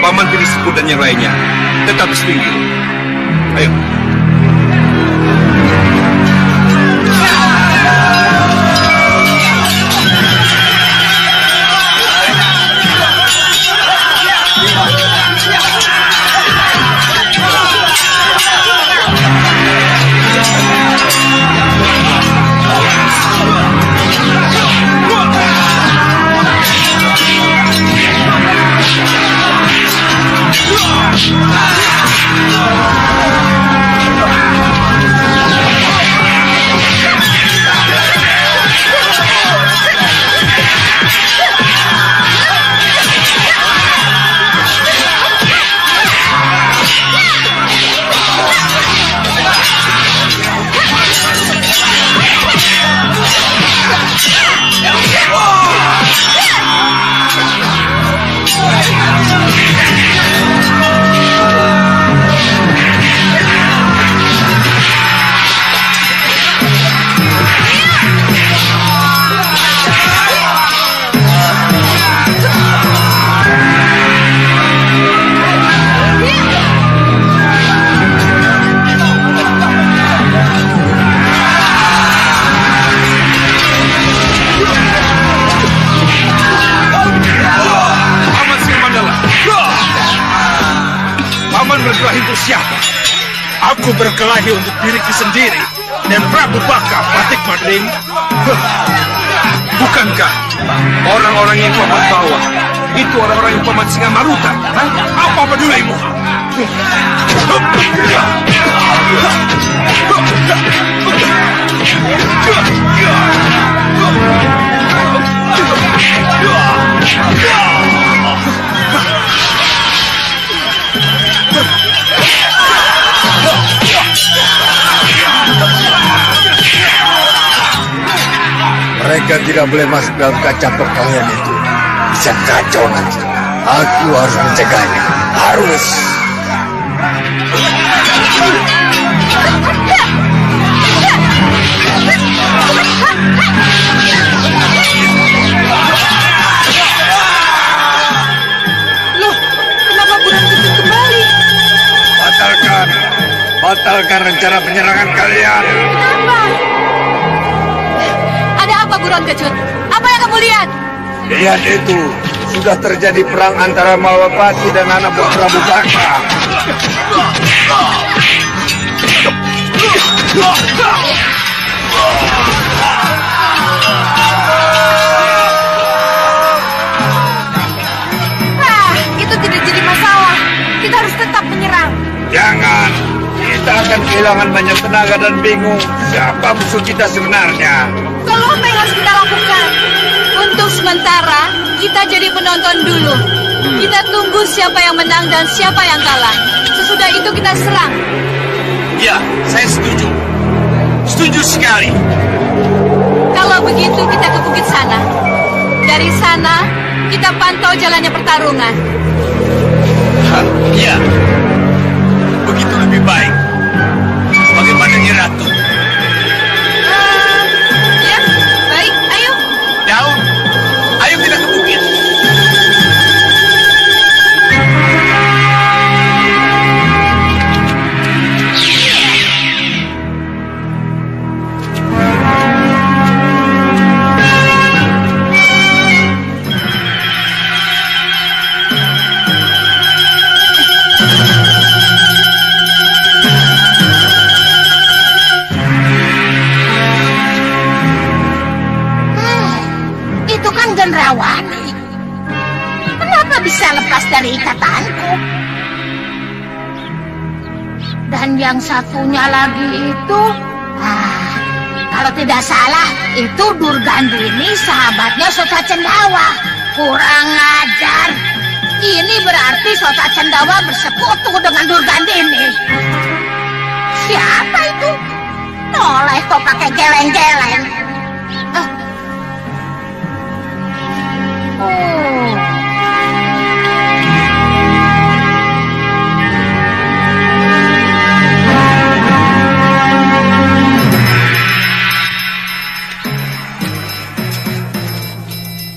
Paman Pirisipur dan yang lainnya tetap setinggi. Ayo. Berkelahi untuk siapa? Aku berkelahi untuk diriku sendiri dan Prabu Baka Patik Madling. Bukankah orang-orang yang paman bawa itu orang-orang yang paman Singa Maruta? Apa pedulimu? Mereka tidak boleh masuk dalam kaca perkelahian itu. Bisa kacau nanti. Aku harus mencegahnya. Harus. Loh, kenapa Buron Kecut kembali? Batalkan rencana penyerangan kalian. Kenapa? Ada apa, Buron Kecut? Apa yang kamu lihat? Lihat itu. Sudah terjadi perang antara Malwapati dan anak buah Prabu Baka. Itu tidak jadi masalah. Kita harus tetap menyerang. Jangan. Kita akan kehilangan banyak tenaga dan bingung siapa musuh kita sebenarnya. Kalau apa yang harus kita lakukan? Untuk sementara, kita jadi penonton dulu. Kita tunggu siapa yang menang dan siapa yang kalah. Sesudah itu kita serang. Ya, saya setuju. Setuju sekali. Kalau begitu kita ke bukit sana. Dari sana, kita pantau jalannya pertarungan. Ya. Begitu lebih baik. Bagaimana Nyi Ratu? Ya, baik. Ayo. Daun. Ayo kita ke bukit. Itu kan Gendrawani. Kenapa bisa lepas dari ikatanku? Dan yang satunya lagi itu, kalau tidak salah, itu Durgandini, sahabatnya Sota Cendawa. Kurang ajar. Ini berarti Sota Cendawa bersekutu dengan Durgandini. Siapa itu? Noleh kok pakai geleng-geleng.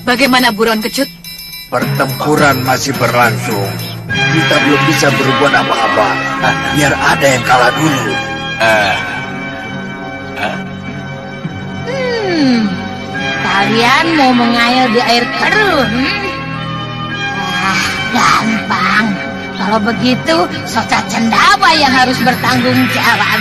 Bagaimana Buron Kecut? Pertempuran masih berlangsung. Kita belum bisa berbuat apa-apa. Biar ada yang kalah dulu. Kalian mau mengalir di air keruh? Gampang. Kalau begitu, Soca Cendawa yang harus bertanggung jawab.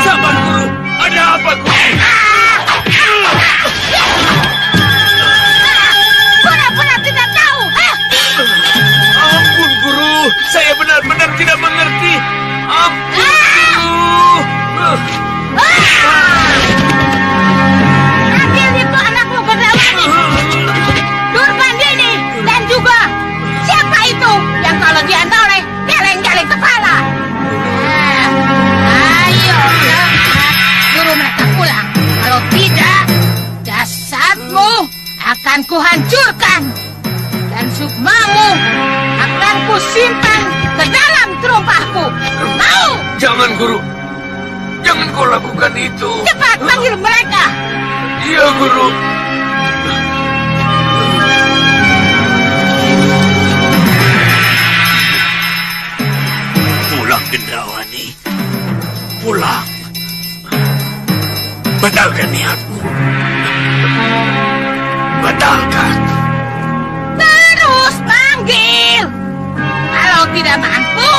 Sabar, Guru. Ada apa, Guru? Pura-pura tidak tahu. Ampun, Guru. Saya benar-benar tidak mengerti. Ampun, Guru. Adil itu anakmu Gendrawani. Durbandini dan juga siapa itu yang kalau diantara geleng-geleng kepala? Ayo, suruh mereka pulang. Kalau tidak, jasadmu akan kuhancurkan dan sukmamu akan kusimpan ke dalam terompahku. Mau? Jangan, Guru. Jangan kau lakukan itu. Cepat panggil mereka. Iya, Guru. Pulang, Gendrawani. Pulang. Batalkan niatmu. Batalkan. Terus panggil. Kalau tidak mampu,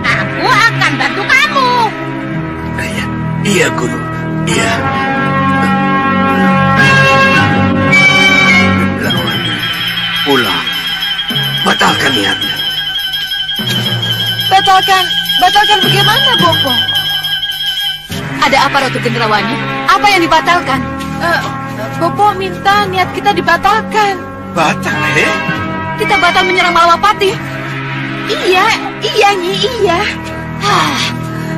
aku akan bantu kamu. Iya, Guru. Iya. Gendrawani. Pulang. Batalkan niatmu. Batalkan bagaimana, Bopo? Ada apa, Ratu Gendrawani? Apa yang dibatalkan? Bopo minta niat kita dibatalkan. Batal, Kita batal menyerang Malawapati. Iya, Nyi, iya.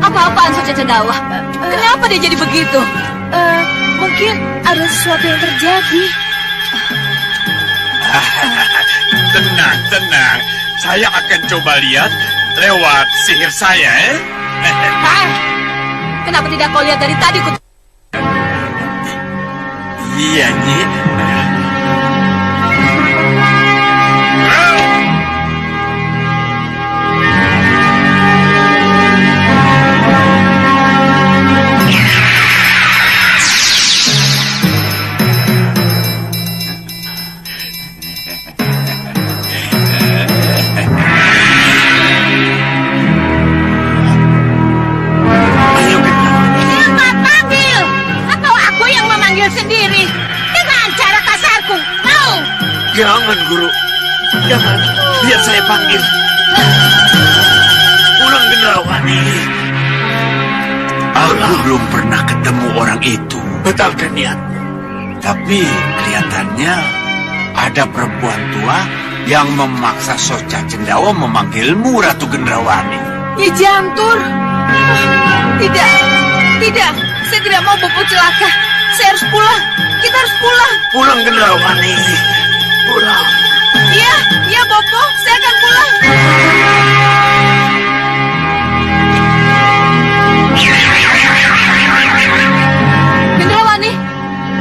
Apa-apaan Soca Cendawa? Kenapa dia jadi begitu? Mungkin ada sesuatu yang terjadi. Tenang, tenang. Saya akan coba lihat lewat sihir saya, Kenapa tidak kau lihat dari tadi? Iya, Nyi. Cepat panggil. Atau aku yang memanggil sendiri. Dengan cara kasarku. Mau? Jangan, Guru. Jangan. Biar saya panggil. Pulang, Gendrawani. Aku belum pernah ketemu orang itu. Batalkan niatmu. Tapi kelihatannya ada perempuan tua yang memaksa Soca Cendawa memanggilmu, Ratu Gendrawani. Nyi Jantur. Tidak. Saya tidak mau Bopo celaka. Saya harus pulang. Kita harus pulang. Pulang, Gendrawani. Pulang. Iya, Bopo. Saya akan pulang.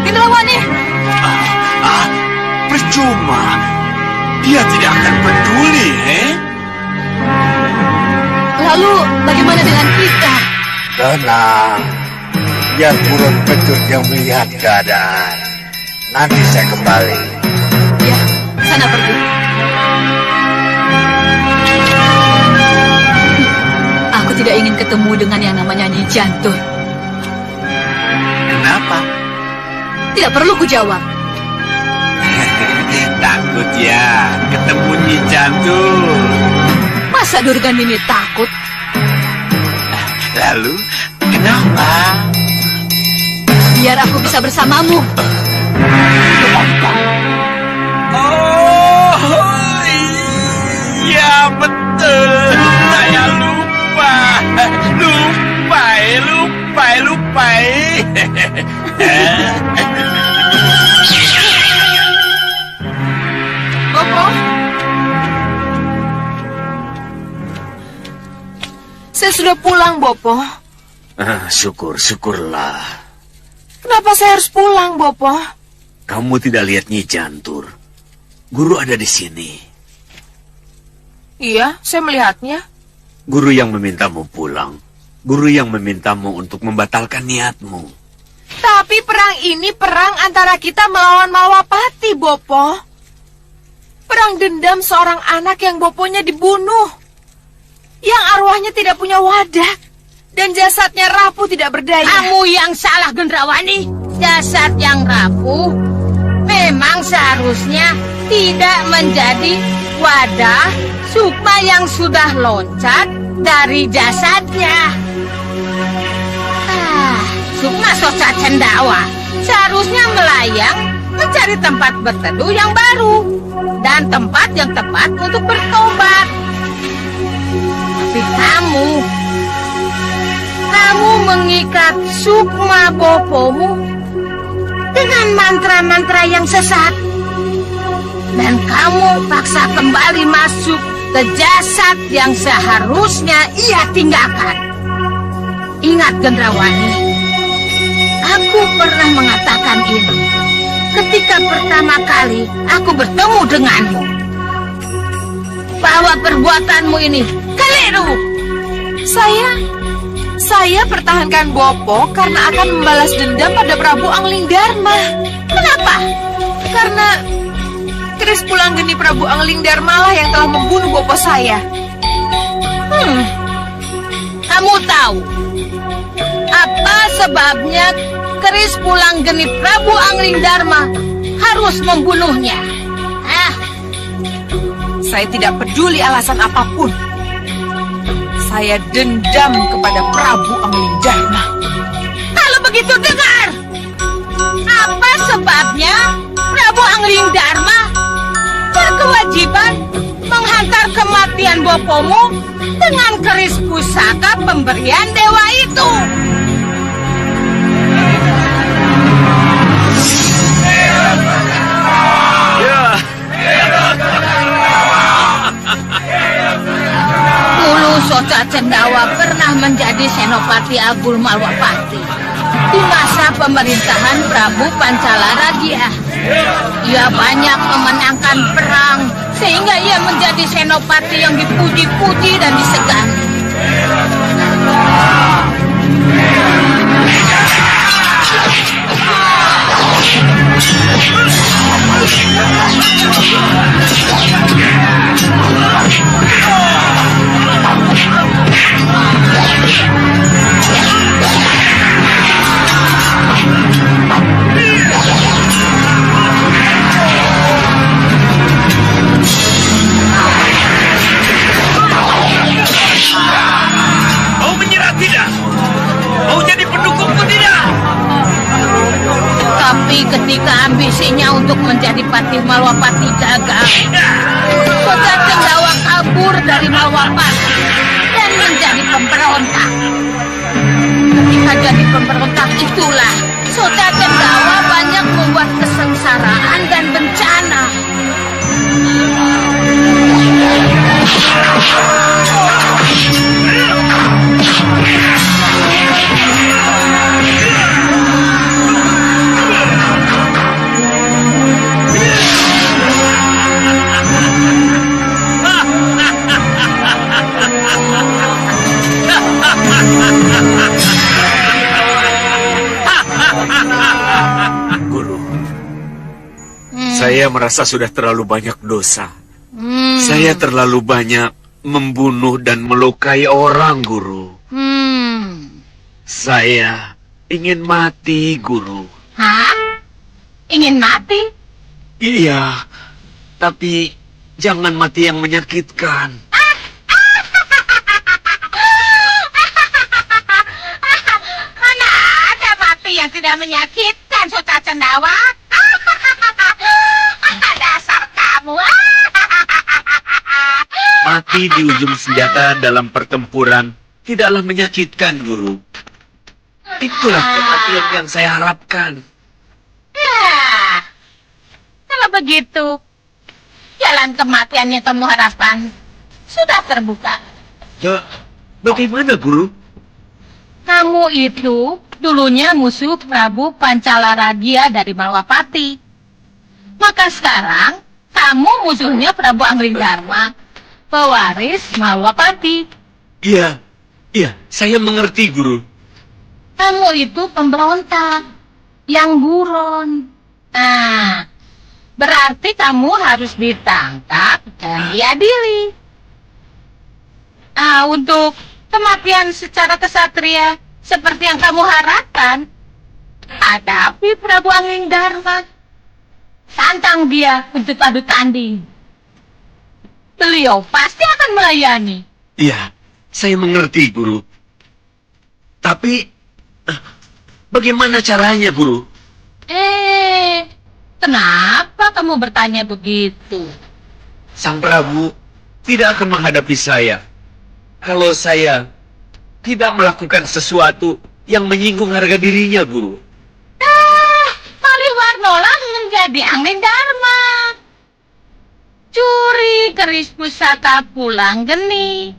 Gendrawani. Percuma. Dia tidak akan peduli, Lalu bagaimana dengan kita? Tenang. Biar burung pecut yang melihat keadaan. Nanti saya kembali. Ya, sana pergi. Aku tidak ingin ketemu dengan yang namanya Nyi Jantur. Kenapa? Tidak perlu kujawab. Takut ya ketemu Nyi Jantur. Masa Durgandini takut? Lalu kenapa? Biar aku bisa bersamamu. Oh, iya betul. Saya lupa. lupai. Bopo? Saya sudah pulang, Bopo. Syukurlah. Kenapa saya harus pulang, Bopo? Kamu tidak lihat Nyi Jantur. Guru ada di sini. Iya, saya melihatnya. Guru yang memintamu pulang. Guru yang memintamu untuk membatalkan niatmu. Tapi perang ini perang antara kita melawan Malwapati, Bopo. Perang dendam seorang anak yang boponya dibunuh. Yang arwahnya tidak punya wadah. Dan jasadnya rapuh tidak berdaya. Kamu yang salah, Gendrawani. Jasad yang rapuh memang seharusnya tidak menjadi wadah Sukma yang sudah loncat dari jasadnya. Sukma Soca Cendawa seharusnya melayang mencari tempat berteduh yang baru dan tempat yang tepat untuk bertobat. Tapi kamu mengikat Sukma bopomu dengan mantra-mantra yang sesat. Dan kamu paksa kembali masuk ke jasad yang seharusnya ia tinggalkan. Ingat, Gendrawani, aku pernah mengatakan ini ketika pertama kali aku bertemu denganmu, bahwa perbuatanmu ini keliru. Saya pertahankan Bopo karena akan membalas dendam pada Prabu Anglingdarma. Kenapa? Karena keris pulang geni Prabu Anglingdarma lah yang telah membunuh Bopo saya. Kamu tahu apa sebabnya keris pulang geni Prabu Anglingdarma harus membunuhnya? Saya tidak peduli alasan apapun. Saya dendam kepada Prabu Anglingdarma. Kalau begitu dengar. Apa sebabnya Prabu Anglingdarma berkewajiban menghantar kematian bopomu dengan keris pusaka pemberian dewa itu? Dulu Soca Cendawa pernah menjadi senopati Agul Malwapati di masa pemerintahan Prabu Pancalara Dia. Ia banyak memenangkan perang sehingga ia menjadi senopati yang dipuji-puji dan disegani. Mau menyerah tidak? Mau jadi pendukungku tidak? Tapi ketika ambisinya untuk menjadi patih Malwapati gagal, Soca Cendawa kabur dari Malwapati dan menjadi pemberontak. Ketika jadi pemberontak itulah Soca Cendawa banyak membuat kesengsaraan dan bencana. Guru, saya merasa sudah terlalu banyak dosa. Saya terlalu banyak membunuh dan melukai orang, Guru. Saya ingin mati, Guru. Hah? Ingin mati? Iya, tapi jangan mati yang menyakitkan. Mana ada mati yang tidak menyakitkan, Soca Cendawa? Dasar kamu. Mati di ujung senjata dalam pertempuran tidaklah menyakitkan, Guru. Itulah kematian yang saya harapkan. Ya, kalau begitu, jalan kematian yang kamu harapkan sudah terbuka. Ya, bagaimana, Guru? Kamu itu dulunya musuh Prabu Pancalaradia dari Malwapati. Maka sekarang, kamu musuhnya Prabu Anglingdarma, pewaris Malwapati. Iya, saya mengerti, Guru. Kamu itu pemberontak yang buron. Nah, berarti kamu harus ditangkap dan diadili. Untuk kematian secara kesatria seperti yang kamu harapkan, hadapi Prabu Anglingdarma. Tantang dia untuk adu tanding. Beliau pasti akan melayani. Iya, saya mengerti, Guru. Tapi, bagaimana caranya, Guru? Kenapa kamu bertanya begitu? Sang Prabu tidak akan menghadapi saya kalau saya tidak melakukan sesuatu yang menyinggung harga dirinya, Guru. Maliwarnola menjadi Anglingdarma. Curi keris pusaka pulang geni.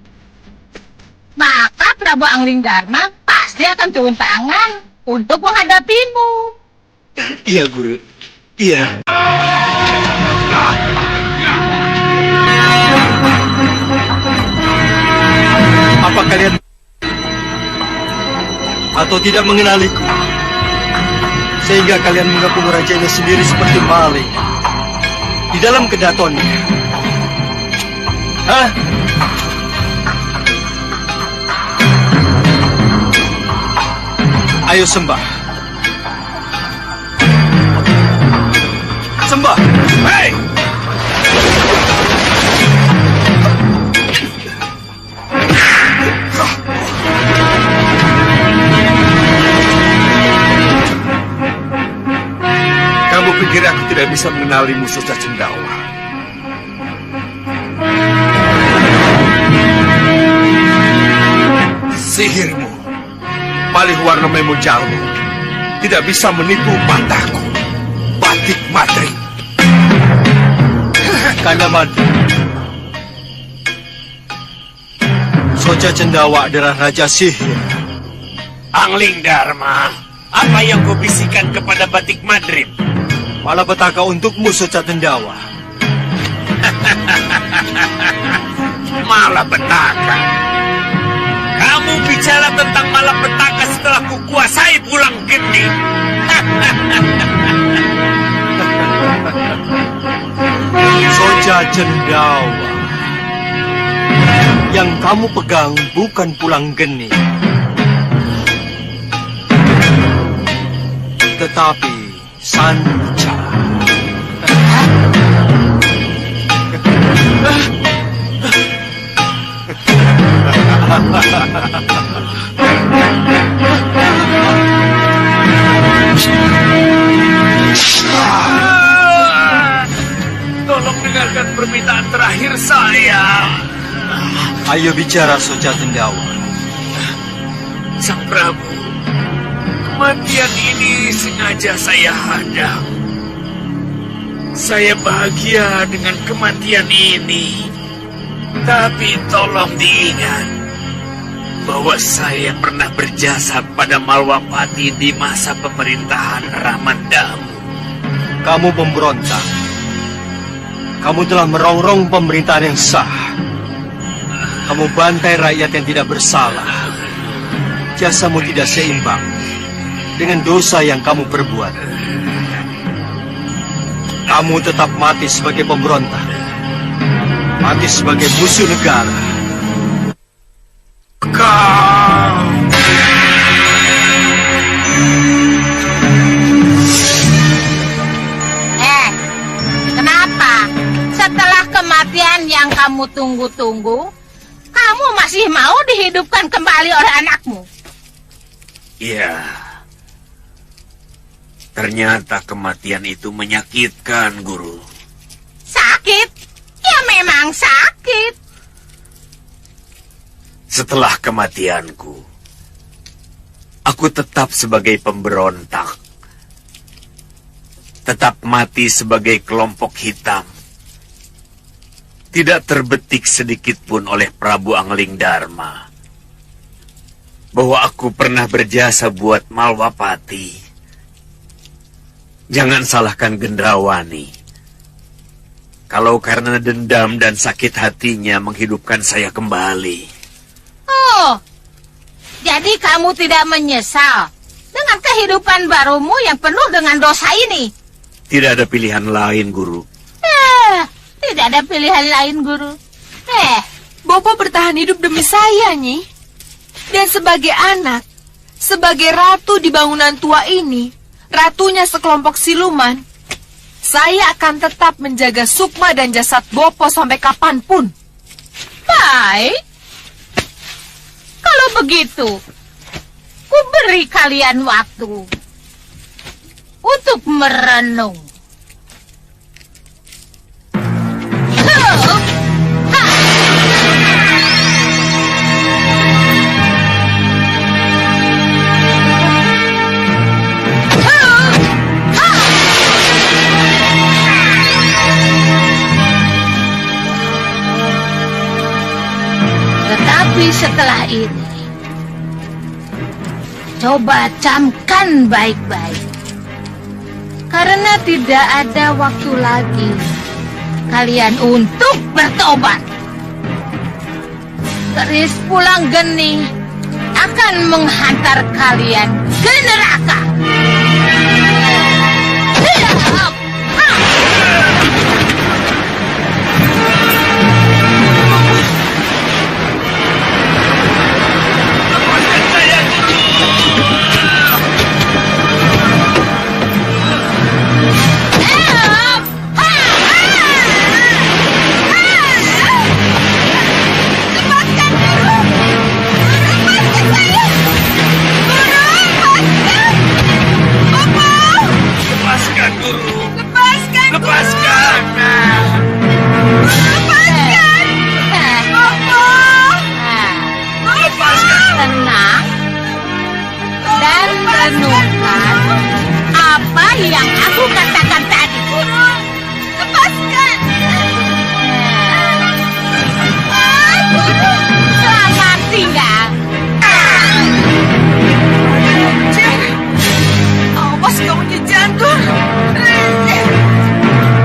Maka Prabu Anglingdarma pasti akan turun tangan untuk menghadapimu. Iya, Guru. Iya. Apa kalian atau tidak mengenaliku? Sehingga kalian mengepung rajanya sendiri seperti maling di dalam kedatonnya. Hah? Ayo sembah. Sembah. Hei! Kamu pikir aku tidak bisa mengenali musuh Cacendawa? Sihirmu, Maliwarna Memo Jalmu, tidak bisa menipu mataku. Batik Madri. Kanda Madri, Soja Cendawa adalah Raja Sihir. Anglingdarma, apa yang kau bisikan kepada Batik Madrid? Malapetaka untukmu, Soja Cendawa. Malapetaka. Kamu bicara tentang malapetaka setelah kukuasai pulang geni. Soja Cendawa, yang kamu pegang bukan pulang geni, tetapi sanca. Tolong dengarkan permintaan terakhir saya. Ayo bicara, Soja Cendawa. Sang Prabu, kematian ini sengaja saya hadang. Saya bahagia dengan kematian ini. Tapi tolong diingat bahwa saya pernah berjasa pada Malwapati di masa pemerintahan Ramandamu. Kamu pemberontak. Kamu telah merongrong pemerintahan yang sah. Kamu bantai rakyat yang tidak bersalah. Jasamu tidak seimbang dengan dosa yang kamu perbuat. Kamu tetap mati sebagai pemberontak. Mati sebagai musuh negara. Kenapa? Setelah kematian yang kamu tunggu-tunggu, kamu masih mau dihidupkan kembali oleh anakmu? Ya, ternyata kematian itu menyakitkan, Guru. Sakit? Ya memang sakit. Setelah kematianku, aku tetap sebagai pemberontak. Tetap mati sebagai kelompok hitam. Tidak terbetik sedikit pun oleh Prabu Angling Dharma bahwa aku pernah berjasa buat Malwapati. Jangan salahkan Gendrawani kalau karena dendam dan sakit hatinya menghidupkan saya kembali. Oh, jadi kamu tidak menyesal dengan kehidupan barumu yang penuh dengan dosa ini? Tidak ada pilihan lain, Guru. Tidak ada pilihan lain, Guru. Bopo bertahan hidup demi saya, Nyi. Dan sebagai anak, sebagai ratu di bangunan tua ini, ratunya sekelompok siluman, saya akan tetap menjaga Sukma dan jasad Bopo sampai kapanpun. Baik. Kalau begitu, ku beri kalian waktu untuk merenung. Tetapi setelah ini, coba camkan baik-baik. Karena tidak ada waktu lagi kalian untuk bertobat. Keris Pulang Geni akan menghantar kalian ke neraka. Yang aku katakan tadi. Lepaskan. Selamat tinggal. Awas kamu Nyi Jantur.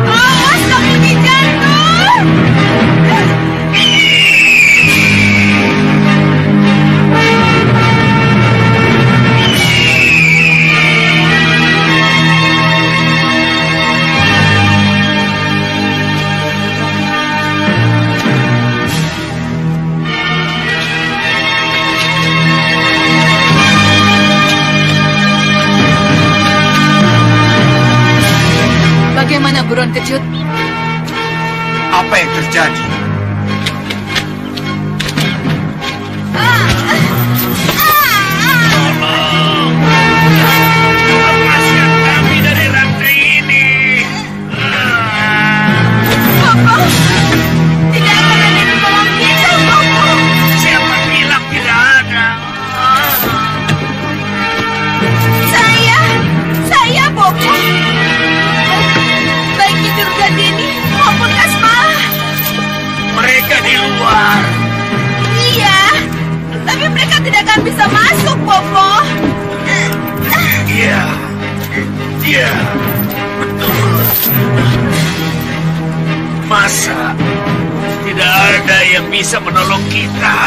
Awas kamu Nyi Jantur. Bagaimana buron kecut? Apa yang terjadi? Lepaskan kami dari rantai ini. Bopo, tidak akan ada yang menolong kita, Bopo. Siapa bilang tidak ada? Saya Bopo. Baik itu Durgadini maupun Kasmalah. Mereka di luar. Iya, tapi mereka tidak akan bisa masuk, Bopo. Iya, betul. Masa tidak ada yang bisa menolong kita?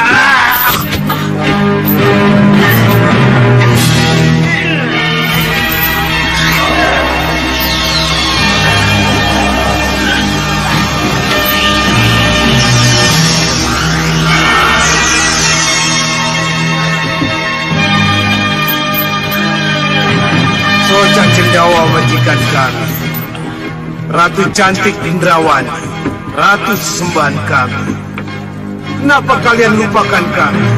Soca Cendawa majikan kami, Ratu cantik Indrawani, Ratu sesembahan kami. Kenapa kalian lupakan kami?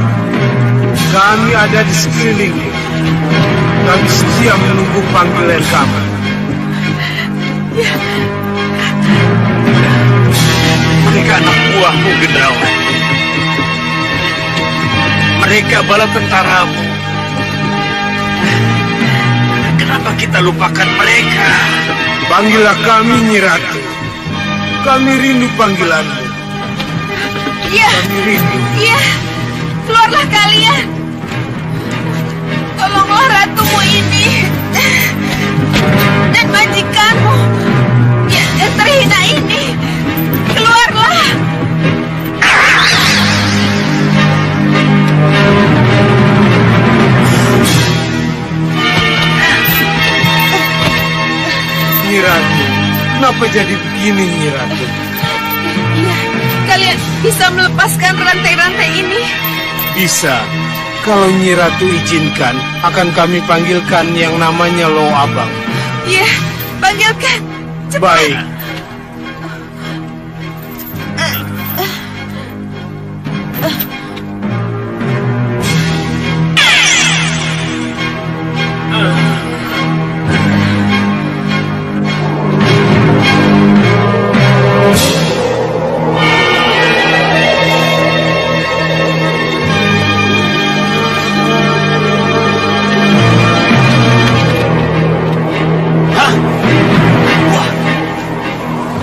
Kami ada di sekelilingmu. Kami setia menunggu panggilan kami. Mereka anak buahmu, Gendrawani. Mereka bala tentaramu. Kenapa kita lupakan mereka? Panggillah kami, Nyi Ratu. Kami rindu panggilanmu. Iya, Kami rindu. iya. Keluarlah kalian. Tolonglah ratumu ini. Dan majikanmu yang terhina ini. Keluarlah. Nyi Ratu, kenapa jadi begini, Nyi Ratu? Iya, kalian bisa melepaskan rantai-rantai ini. Bisa. Kalau Nyi Ratu izinkan, akan kami panggilkan yang namanya Lo Abang. Iya, panggilkan. Cepat. Baik.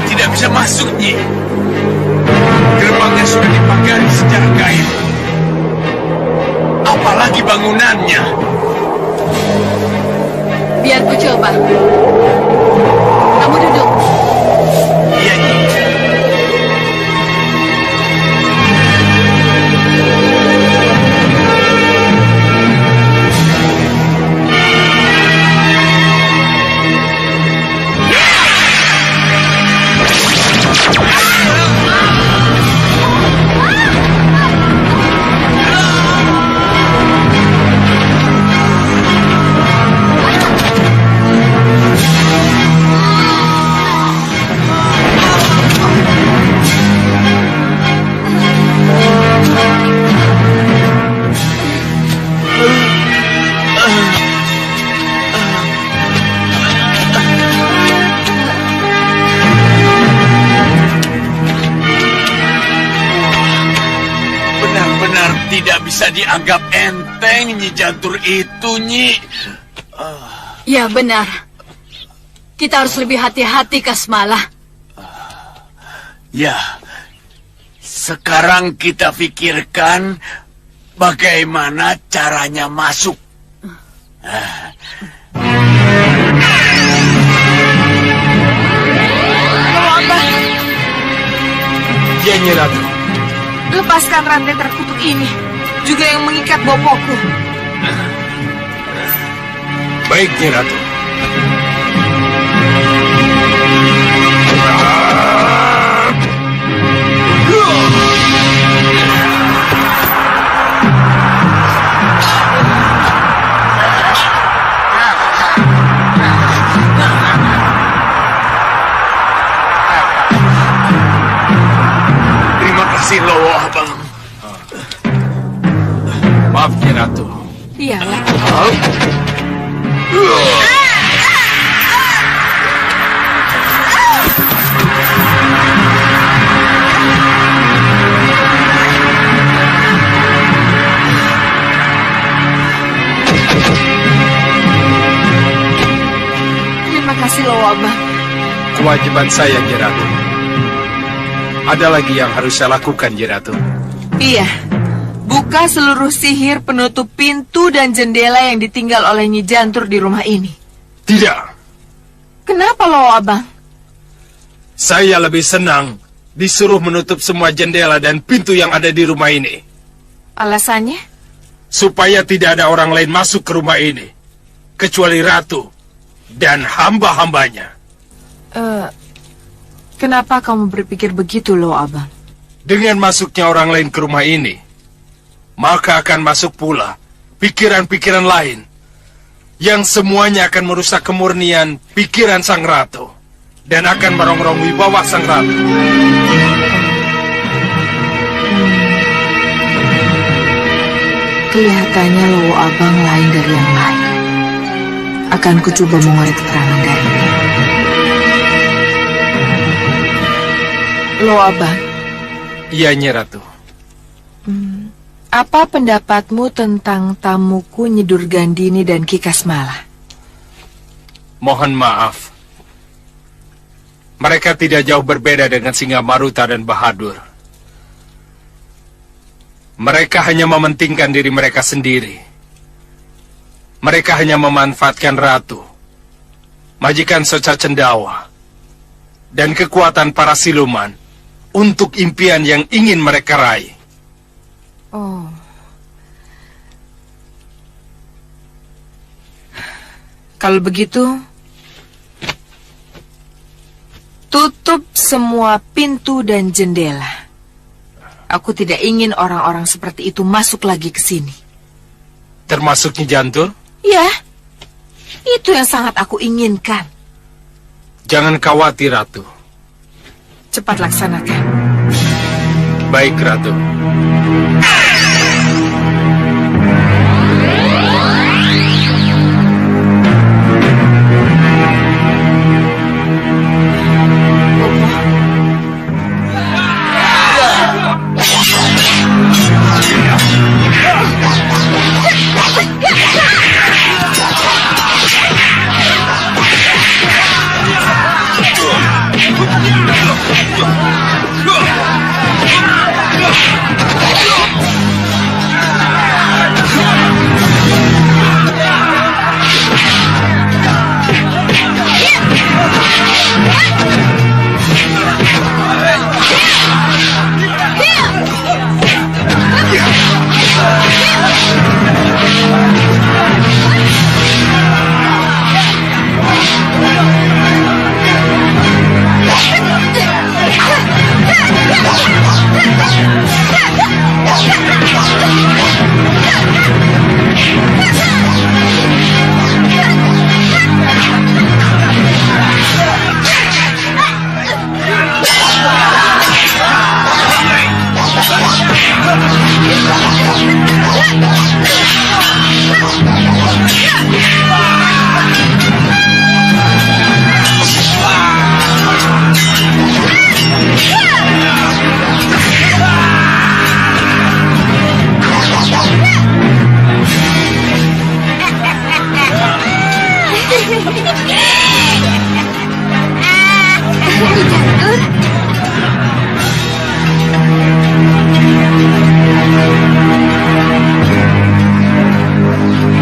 Tidak bisa masuk, Nyi. Gerbangnya sudah dipagari secara gaib. Apalagi bangunannya. Biar ku coba. Kamu duduk. Iya, Nyi. Benar-benar tidak bisa dianggap enteng, Nyi Jantur itu, Nyi. Ya benar. Kita harus lebih hati-hati, Kasmala. Ya, sekarang kita pikirkan bagaimana caranya masuk. Lo Abang, Ya, Nyi Ratu. lepaskan rantai terkutuk ini. Juga yang mengikat bopoku. Baik, Nyi Ratu. Terima kasih, Lowo Abang. Maaf, Nyi Ratu. Iyalah. Terima kasih Lo Abang. Kewajiban saya, Nyi Ratu. Ada lagi yang harus saya lakukan, Nyi Ratu. Iya. Buka seluruh sihir penutup pintu dan jendela yang ditinggal oleh Nyi Jantur di rumah ini. Tidak. Kenapa Lo Abang? Saya lebih senang disuruh menutup semua jendela dan pintu yang ada di rumah ini. Alasannya? Supaya tidak ada orang lain masuk ke rumah ini. Kecuali Ratu dan hamba-hambanya. Kenapa kamu berpikir begitu Lo Abang? Dengan masuknya orang lain ke rumah ini, maka akan masuk pula pikiran-pikiran lain yang semuanya akan merusak kemurnian pikiran sang ratu dan akan merongrong wibawa sang ratu. Kelihatannya Lo Abang lain dari yang lain. Akan kucoba mengorek keterangan darinya. Lo Abang, Iya, Nyi Ratu. Apa pendapatmu tentang tamuku Nyedur Gandini dan Ki Kasmala? Mohon maaf. Mereka tidak jauh berbeda dengan Singa Maruta dan Bahadur. Mereka hanya mementingkan diri mereka sendiri. Mereka hanya memanfaatkan ratu, majikan Soca Cendawa, dan kekuatan para siluman untuk impian yang ingin mereka raih. Oh. Kalau begitu, tutup semua pintu dan jendela. Aku tidak ingin orang-orang seperti itu masuk lagi ke sini. Termasuk Nyi Jantur? Ya, itu yang sangat aku inginkan. Jangan khawatir, Ratu. Cepat laksanakan. Baik, Ratu.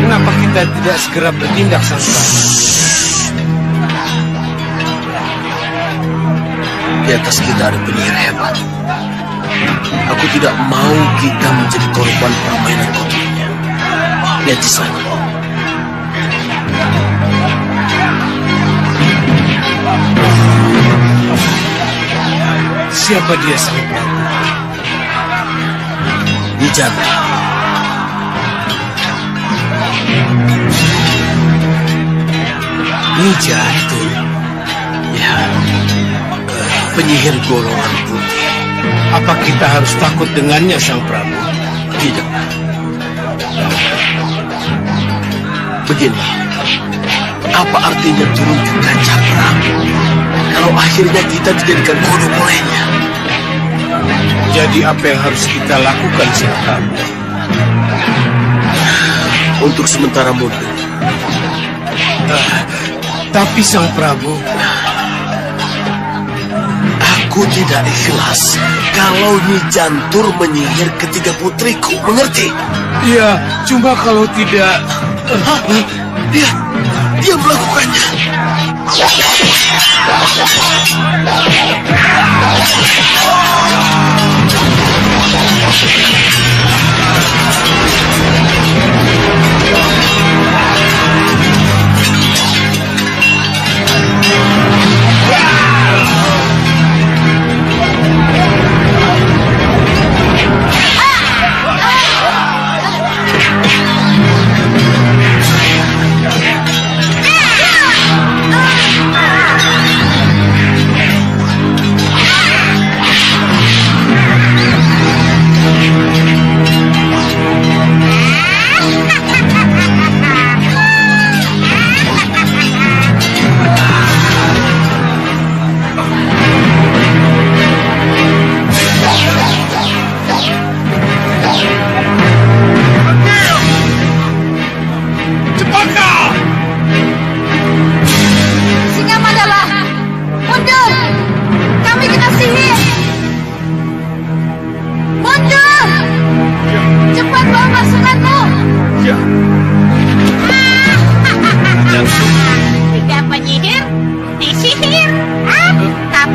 Kenapa kita tidak segera bertindak, Sang Prabu? Di atas kita ada penyihir hebat. Aku tidak mau kita menjadi korban permainan kotornya. Lihat di sana. Siapa dia, Sang Prabu? Nyi Jantur. Nyi Jantur. Ya, penyihir golongan putih. Apa kita harus takut dengannya, Sang Prabu? Tidak. Begini, apa artinya turun ke kancah perang kalau akhirnya kita dijadikan bodoh olehnya? Jadi apa yang harus kita lakukan, Sang Prabu? Untuk sementara mundur. Tapi Sang Prabu, aku tidak ikhlas kalau Nyi Jantur menyihir ketiga putriku, mengerti? ya cuma kalau tidak... Dia melakukannya.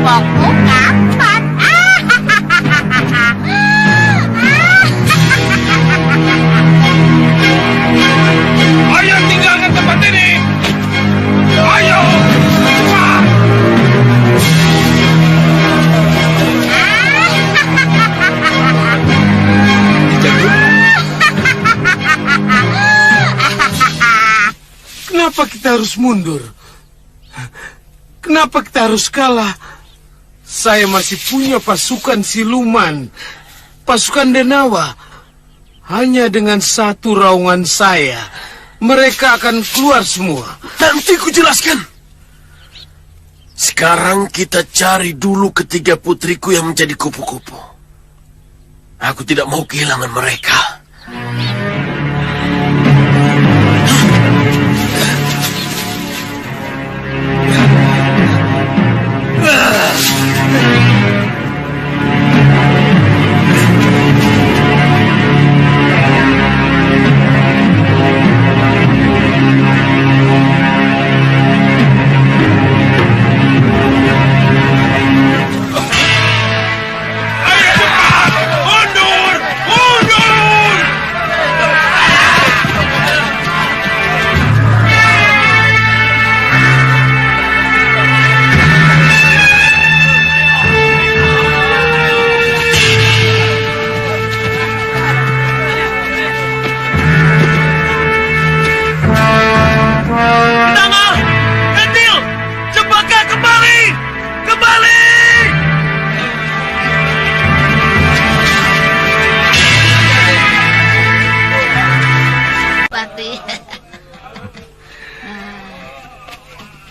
perampokmu kapan? Ayo tinggalkan tempat ini. Ayo. Cepat. Kenapa kita harus mundur? Kenapa kita harus kalah? Saya masih punya pasukan siluman, pasukan Denawa. Hanya dengan satu raungan saya, mereka akan keluar semua. Nanti ku jelaskan. Sekarang kita cari dulu ketiga putriku yang menjadi kupu-kupu. Aku tidak mau kehilangan mereka.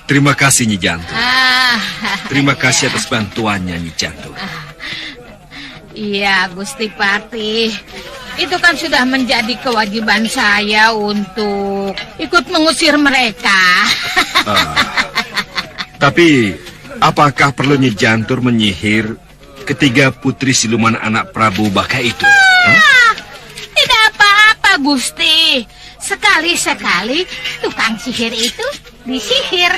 Terima kasih Nyi Jantur. Terima kasih atas bantuannya Nyi Jantur. Iya, Gusti Pati. Itu kan sudah menjadi kewajiban saya untuk ikut mengusir mereka. Tapi, apakah perlu Nyi Jantur menyihir ketiga putri siluman anak Prabu Baka itu? Tidak apa-apa, Gusti. Sekali-sekali tukang sihir itu disihir.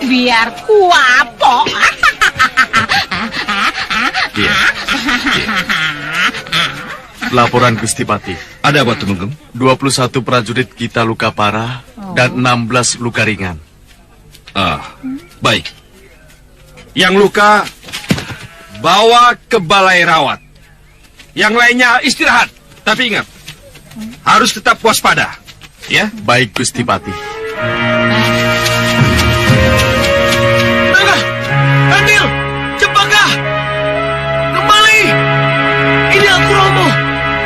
Biar kuapok. Laporan Gusti Pati. Ada apa, Tumenggung? 21 prajurit kita luka parah dan 16 luka ringan. Baik. Yang luka bawa ke balai rawat. Yang lainnya istirahat. Tapi ingat, harus tetap waspada. Ya? Baik, Gusti Pati. Adil, Cempaka, kembali. Ini aku Romo.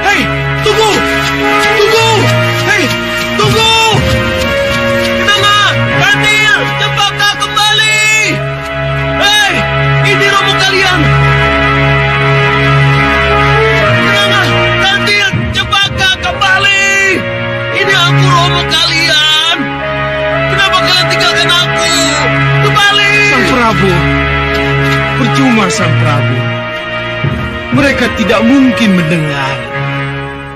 Hei, tunggu, hei, tunggu. Kenanga, Adil, Cempaka kembali. Hei, ini Romo kalian. Kenanga, Adil, Cempaka kembali. Ini aku Romo kalian. Kenapa kalian tinggalkan aku? Kembali. Sang Prabu, percuma Sang Prabu. Mereka tidak mungkin mendengar.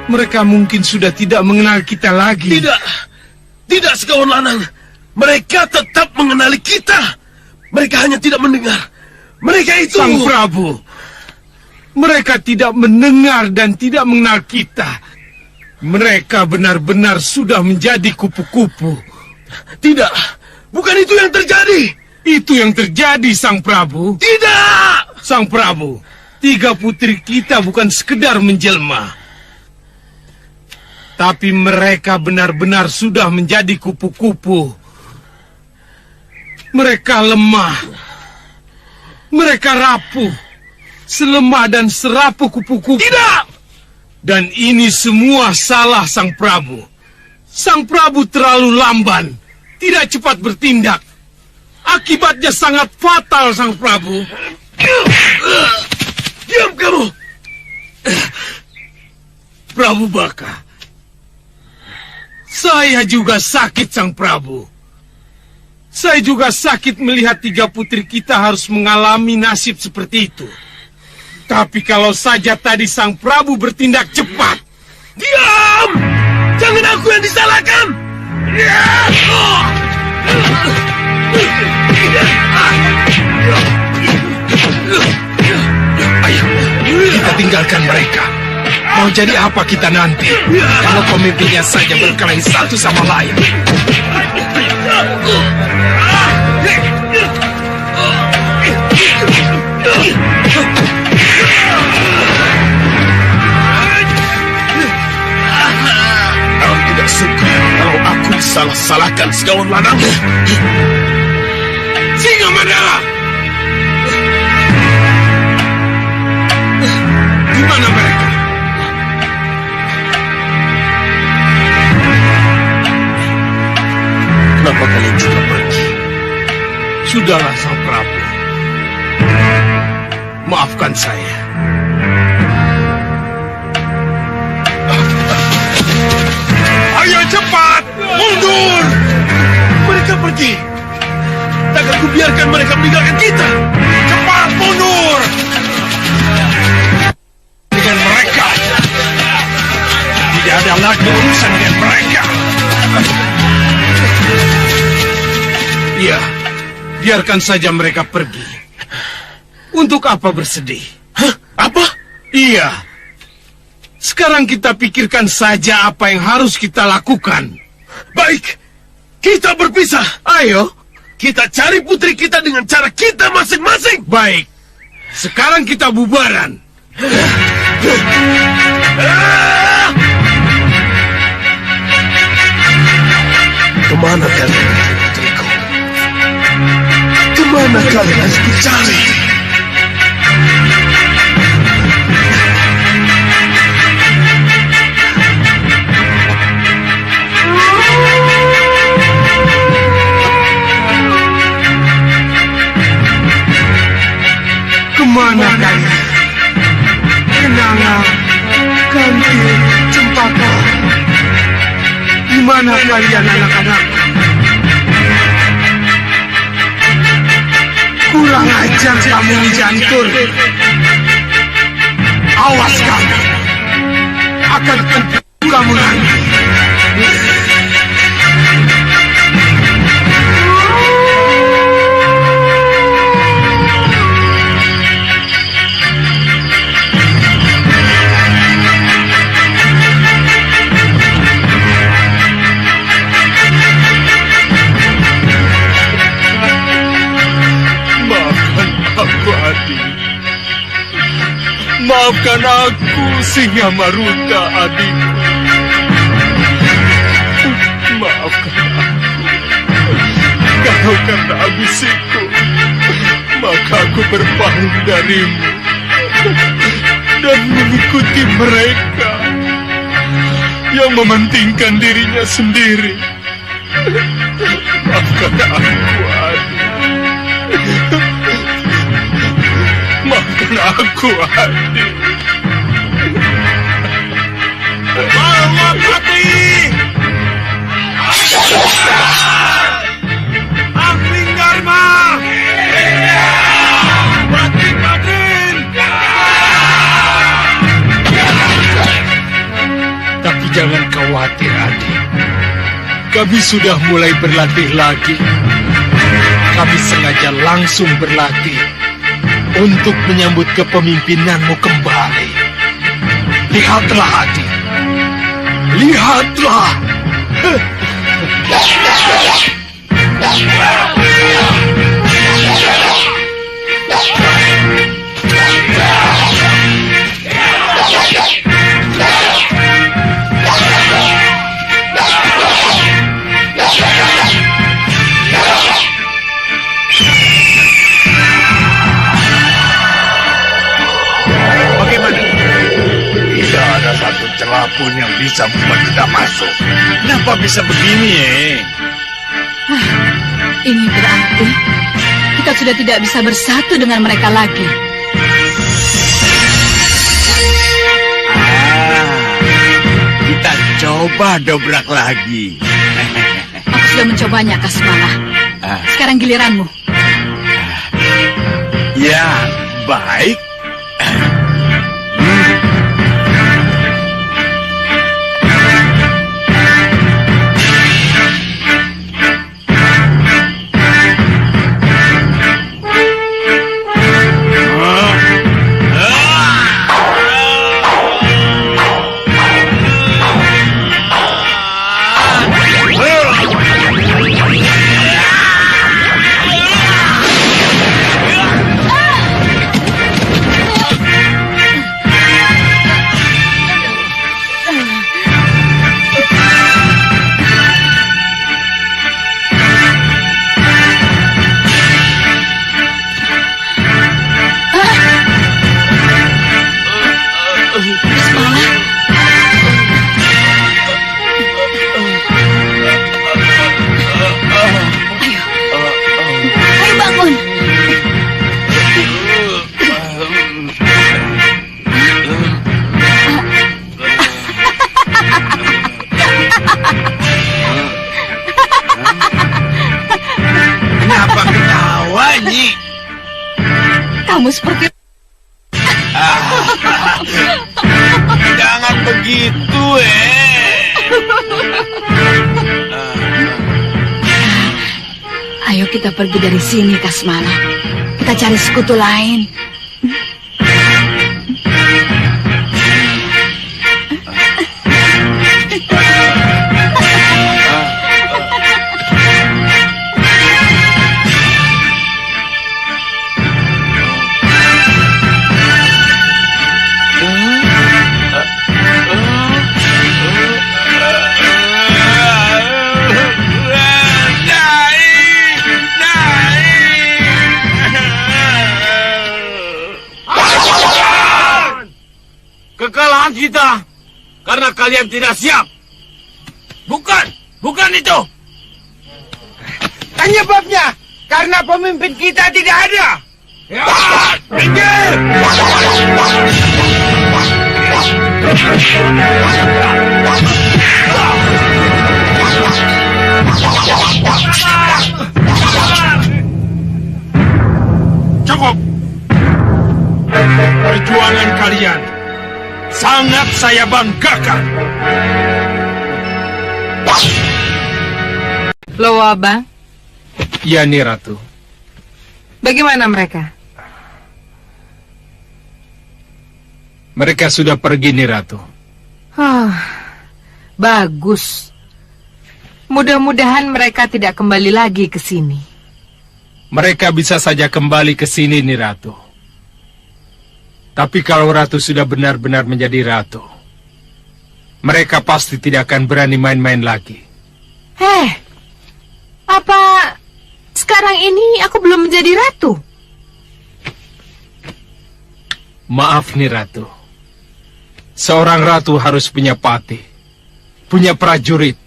Mereka mungkin sudah tidak mengenal kita lagi. Tidak sekawan lanang. Mereka tetap mengenali kita. Mereka hanya tidak mendengar. Mereka itu... Sang Prabu, mereka tidak mendengar dan tidak mengenal kita. Mereka benar-benar sudah menjadi kupu-kupu. Tidak, bukan itu yang terjadi. Itu yang terjadi, Sang Prabu. Tidak! Sang Prabu, 3 putri kita bukan sekedar menjelma. Tapi mereka benar-benar sudah menjadi kupu-kupu. Mereka lemah. Mereka rapuh. Selemah dan serapuh kupu-kupu. Tidak! Dan ini semua salah Sang Prabu. Sang Prabu terlalu lamban. Tidak cepat bertindak. Akibatnya sangat fatal, Sang Prabu. Diam kamu! Prabu Baka. Saya juga sakit, Sang Prabu. Saya juga sakit melihat 3 putri kita harus mengalami nasib seperti itu. Tapi kalau saja tadi Sang Prabu bertindak cepat. Diam! Jangan aku yang disalahkan! mengalahkan mereka. Mau jadi apa kita nanti kalau pemimpinnya saja berkelahi satu sama lain? Aku tidak suka kalau aku disalah-salahkan sekawan lanang. Singa Mandala! Di mana mereka? Kenapa kalian juga pergi? Sudahlah, Sang Prabu. Maafkan saya. Ayo cepat, mundur! Mereka pergi. Takkan ku biarkan mereka meninggalkan kita. Cepat mundur! Dengan mereka. Tidak ada lagi urusan dengan mereka. Iya, biarkan saja mereka pergi. Untuk apa bersedih? Hah? Apa? Iya. Sekarang kita pikirkan saja apa yang harus kita lakukan. Baik, kita berpisah. Ayo. Kita cari putri kita dengan cara kita masing-masing. Baik. Sekarang kita bubaran. Kemana kalian mencari putriku? Kemana kalian harus mencari? Kemana kalian? Kenanga, Kantil, Cempaka. Di mana kalian anak-anak? Kurang ajar kamu jantur. Awas kamu. Akan tentu kamu nanti. Maafkan aku, Singa Maruta, adikku. Maafkan aku. Kalau karena ambisiku, maka aku berpaling darimu dan mengikuti mereka yang mementingkan dirinya sendiri. Maafkan aku, adik. Maafkan aku, adik. Malwapati! Angling Dharma! Pati Padrin! Tapi jangan khawatir, adik. Kami sudah mulai berlatih lagi. Kami sengaja langsung berlatih untuk menyambut kepemimpinanmu kembali. Lihatlah, adik. Lihatlah. Celah pun yang bisa membuat kita masuk. Kenapa bisa begini, Ini berarti kita sudah tidak bisa bersatu dengan mereka lagi. Kita coba dobrak lagi. Aku sudah mencobanya, Kasmala. Sekarang giliranmu. Ya, baik. seperti... Jangan begitu, Ayo kita pergi dari sini, Kasmana. Kita cari sekutu lain. Kekalahan kita karena kalian tidak siap. Bukan itu. Penyebabnya karena pemimpin kita tidak ada. Ya, minggir! Cukup. Perjuangan kalian sangat saya banggakan. Lowo Abang, Ya, Ni Ratu. bagaimana mereka? Mereka sudah pergi, Ni Ratu. Bagus. Mudah-mudahan mereka tidak kembali lagi ke sini. Mereka bisa saja kembali ke sini, Ni Ratu. Tapi kalau Ratu sudah benar-benar menjadi Ratu, mereka pasti tidak akan berani main-main lagi. Apa sekarang ini aku belum menjadi ratu? Maaf, Ni Ratu. Seorang ratu harus punya patih, punya prajurit,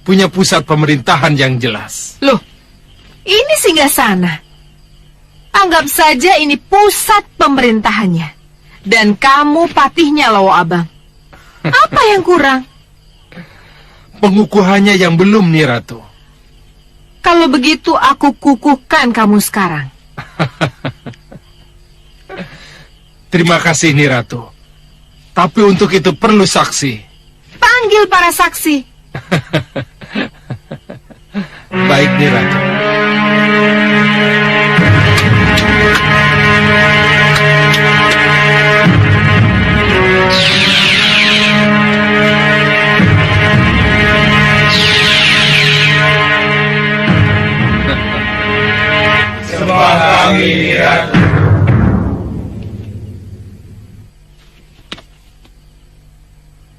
punya pusat pemerintahan yang jelas. Loh, ini singgasana. Anggap saja ini pusat pemerintahannya. Dan kamu patihnya, Lowo Abang. Apa yang kurang? Pengukuhannya yang belum, Ni Ratu. Kalau begitu aku kukuhkan kamu sekarang. Terima kasih, Ni Ratu. Tapi untuk itu perlu saksi. Panggil para saksi. Baik, Ni Ratu.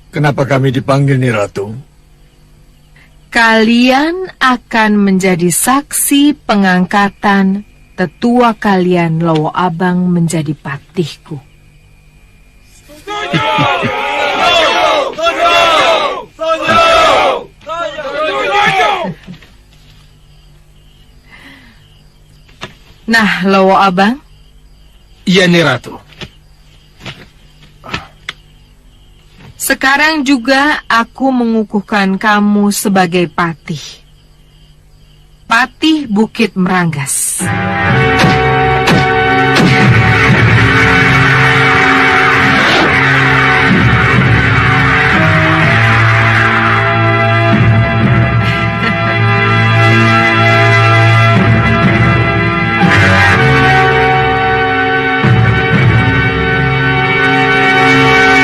Kenapa kami dipanggil, Ni Ratu? Kalian akan menjadi saksi pengangkatan tetua kalian, Lowo Abang, menjadi patihku. Nah, Lowo Abang, Iya, Ni Ratu. sekarang juga aku mengukuhkan kamu sebagai patih. Patih Bukit Meranggas.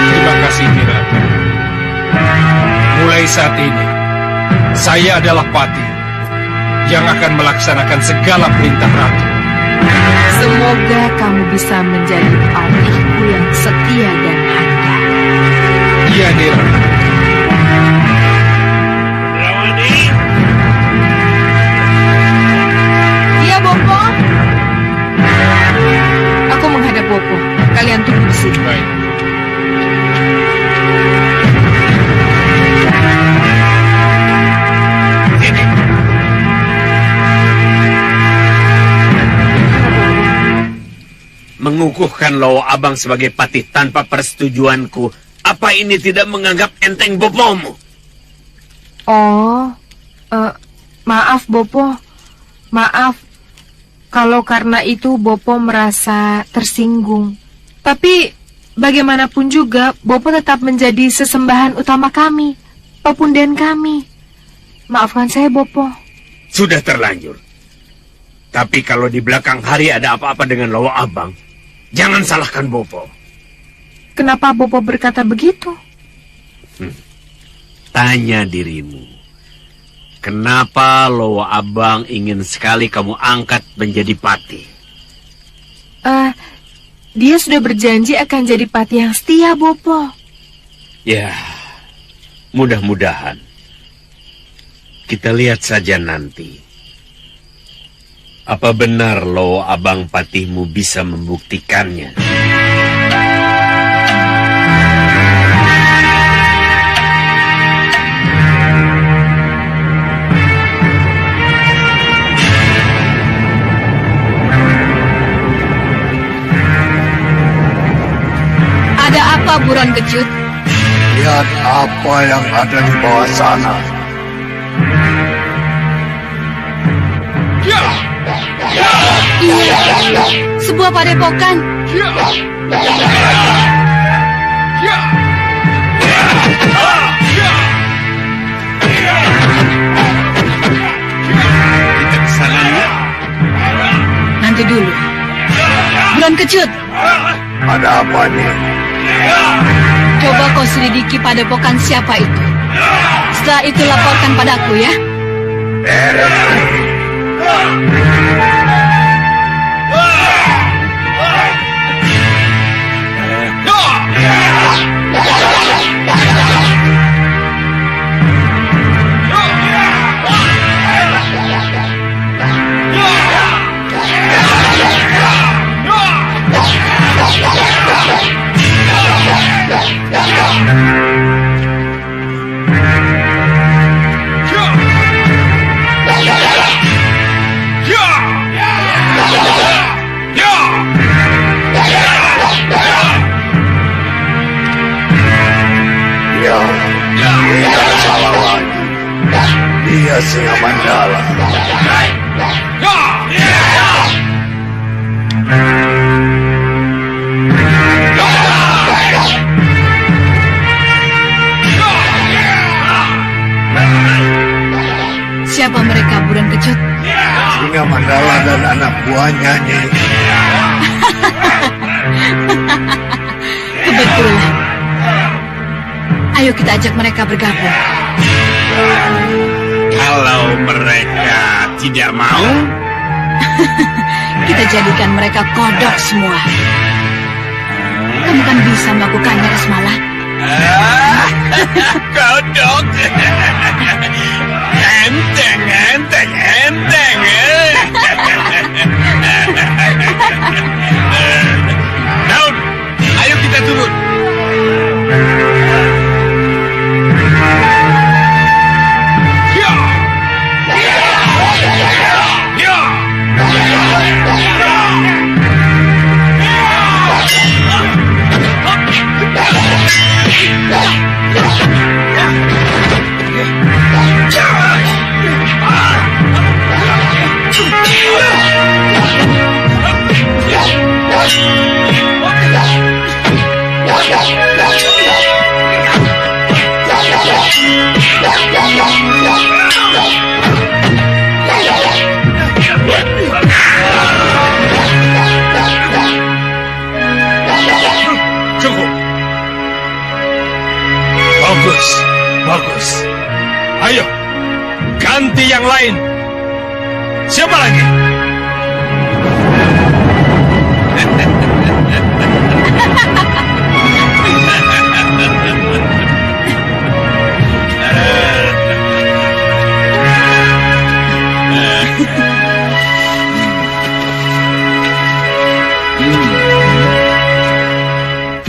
Terima kasih, Ni Ratu. Mulai saat ini, saya adalah patih yang akan melaksanakan segala perintah Ratu. Semoga kamu bisa menjadi patihku yang setia dan handal. Iya, Ni Ratu. Iya, Bopo. Aku menghadap Bopo. Kalian tunggu di sini. Baik. Mengukuhkan Lowo Abang sebagai patih tanpa persetujuanku. Apa ini tidak menganggap enteng bopomu? Oh, maaf Bopo. Maaf. kalau karena itu Bopo merasa tersinggung. Tapi bagaimanapun juga Bopo tetap menjadi sesembahan utama kami, pepunden kami. Maafkan saya, Bopo. Sudah terlanjur. Tapi kalau di belakang hari ada apa-apa dengan Lawa Abang, jangan salahkan Bopo. Kenapa Bopo berkata begitu? Tanya dirimu. Kenapa Lawa Abang ingin sekali kamu angkat menjadi pati? Dia sudah berjanji akan jadi pati yang setia, Bopo. Ya, mudah-mudahan. Kita lihat saja nanti. Apa benar Lawa Abang patihmu bisa membuktikannya? Ada apa, Buron Kecut? Lihat apa yang ada di bawah sana. Iya, sebuah padepokan. Kita ke sana ya? Nanti dulu. Buron Kecut, Ada apa nih? coba kau selidiki padepokan siapa itu. Setelah itu laporkan padaku ya. Tidak salah lagi. Dia Singa Mandala. Siapa mereka, Buron Kecut? Singa Mandala dan anak buahnya, Nyai. Kebetulan. Ayo kita ajak mereka bergabung. Kalau mereka tidak mau, Kita jadikan mereka kodok semua. Kamu kan bisa melakukannya, Rasmala. kodok. Enteng. Daun, ayo kita turun. Cukup. Bagus. Ayo, ganti yang lain. Siapa lagi?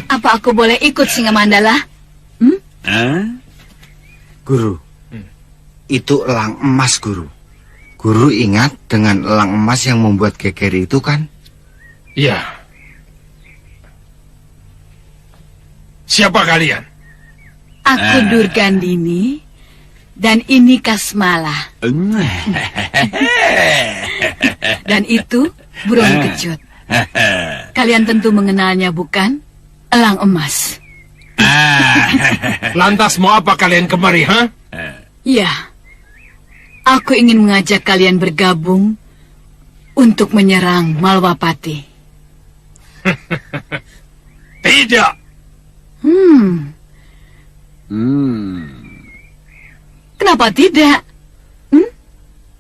Apa aku boleh ikut Singa Mandala? Guru, itu elang emas, Guru. Guru ingat dengan elang emas yang membuat geger itu kan? Iya. Siapa kalian? Aku Durgandini, Dan ini Kasmala. Dan itu buron kecut. Kalian tentu mengenalnya, bukan? Elang emas. Lantas mau apa kalian kemari, ha? Ya, aku ingin mengajak kalian bergabung untuk menyerang Malwapati. Tidak. Kenapa tidak?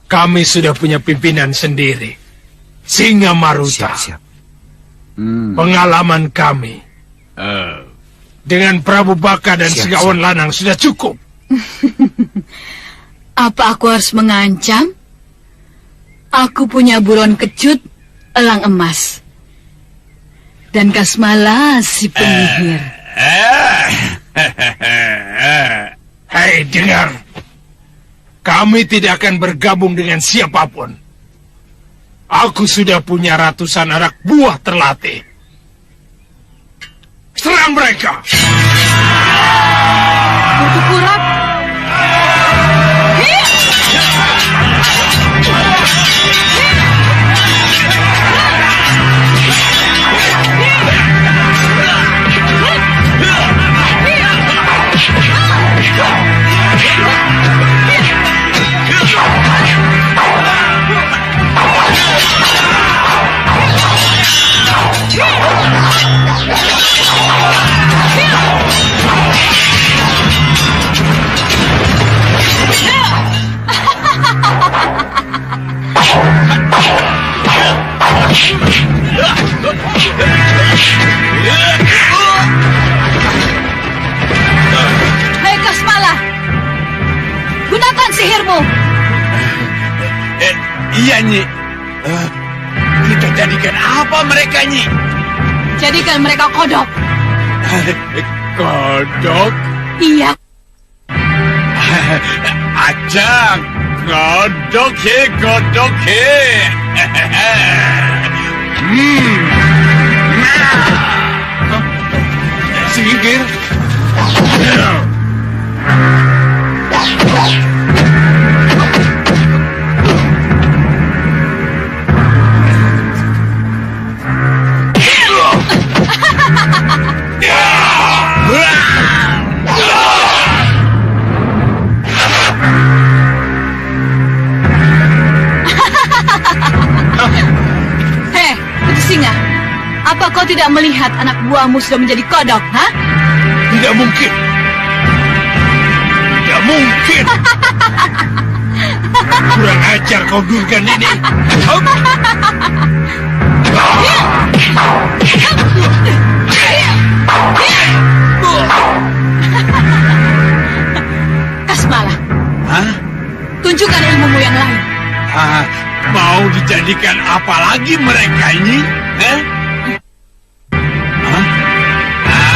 Kami sudah punya pimpinan sendiri. Singa Maruta. Siap. Pengalaman kami dengan Prabu Baka dan Segawan Lanang sudah cukup. Apa aku harus mengancam? Aku punya buron kecut, elang emas. Dan Kasmala si penyihir. Hei, dengar. Kami tidak akan bergabung dengan siapapun. Aku sudah punya ratusan anak buah terlatih. Serang mereka! Berkukurat. Hei Kasmala, gunakan sihirmu. Iya, Nyi. Kita jadikan apa mereka, Nyi? Jadikan mereka kodok. Kodok? Iya. Ajang, kodok he. Sihir. Hei, itu singa. Apa kau tidak melihat anak buahmu sudah menjadi kodok, ha? Tidak mungkin. Tidak mungkin. Kurang ajar kau Durgan ini. Kasmala, Hah? tunjukkan ilmumu yang lain. Mau dijadikan apa lagi mereka ini? Hah?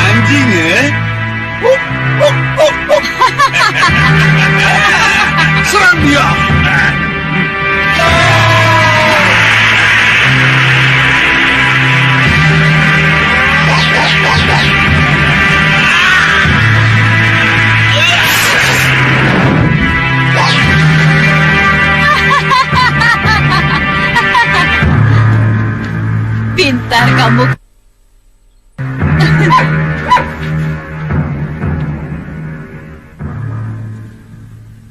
Anjing, Serang dia. Pintar kamu.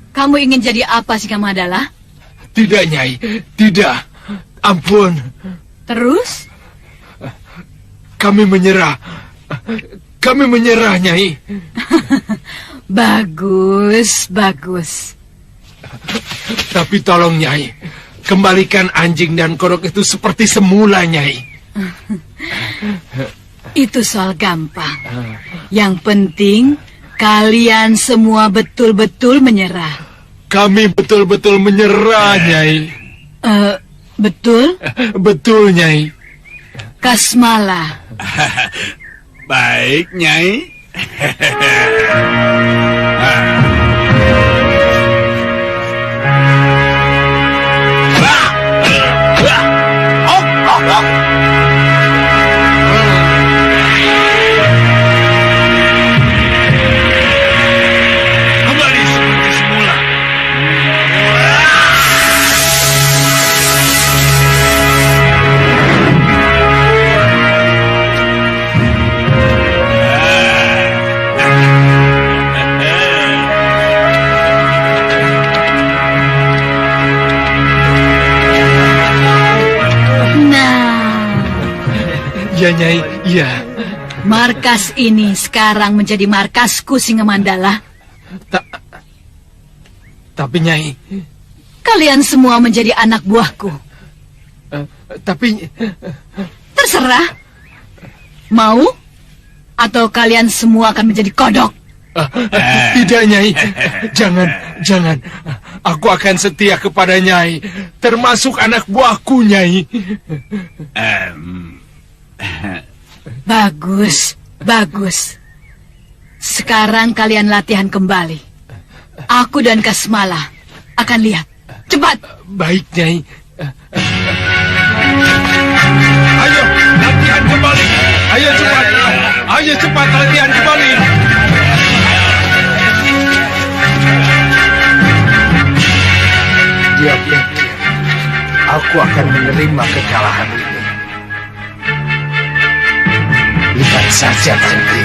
Kamu ingin jadi apa sih, Kamadala? Tidak, Nyai. Tidak. Ampun. Terus? Kami menyerah. Kami menyerah, Nyai. Bagus, bagus. Tapi tolong, Nyai. Kembalikan anjing dan kodok itu seperti semula, Nyai. Itu soal gampang. Yang penting, kalian semua betul-betul menyerah. Kami betul-betul menyerah, Nyai. Betul? Betul, Nyai. Kasmala. baik, Nyai. Kembali seperti semula. Iya, Nyai, iya. Markas ini sekarang menjadi markasku, Singamandala. Tapi, Nyai... Kalian semua menjadi anak buahku. Tapi... Terserah. Mau? Atau kalian semua akan menjadi kodok? Tidak, Nyai. Jangan. Aku akan setia kepada Nyai. Termasuk anak buahku, Nyai. Bagus. Sekarang kalian latihan kembali. Aku dan Kasmala akan lihat. Cepat. Baik, Nyai. Ayo, latihan kembali. Ayo cepat latihan kembali. Dia pikir aku akan menerima kekalahan ini. Lihat saja nanti.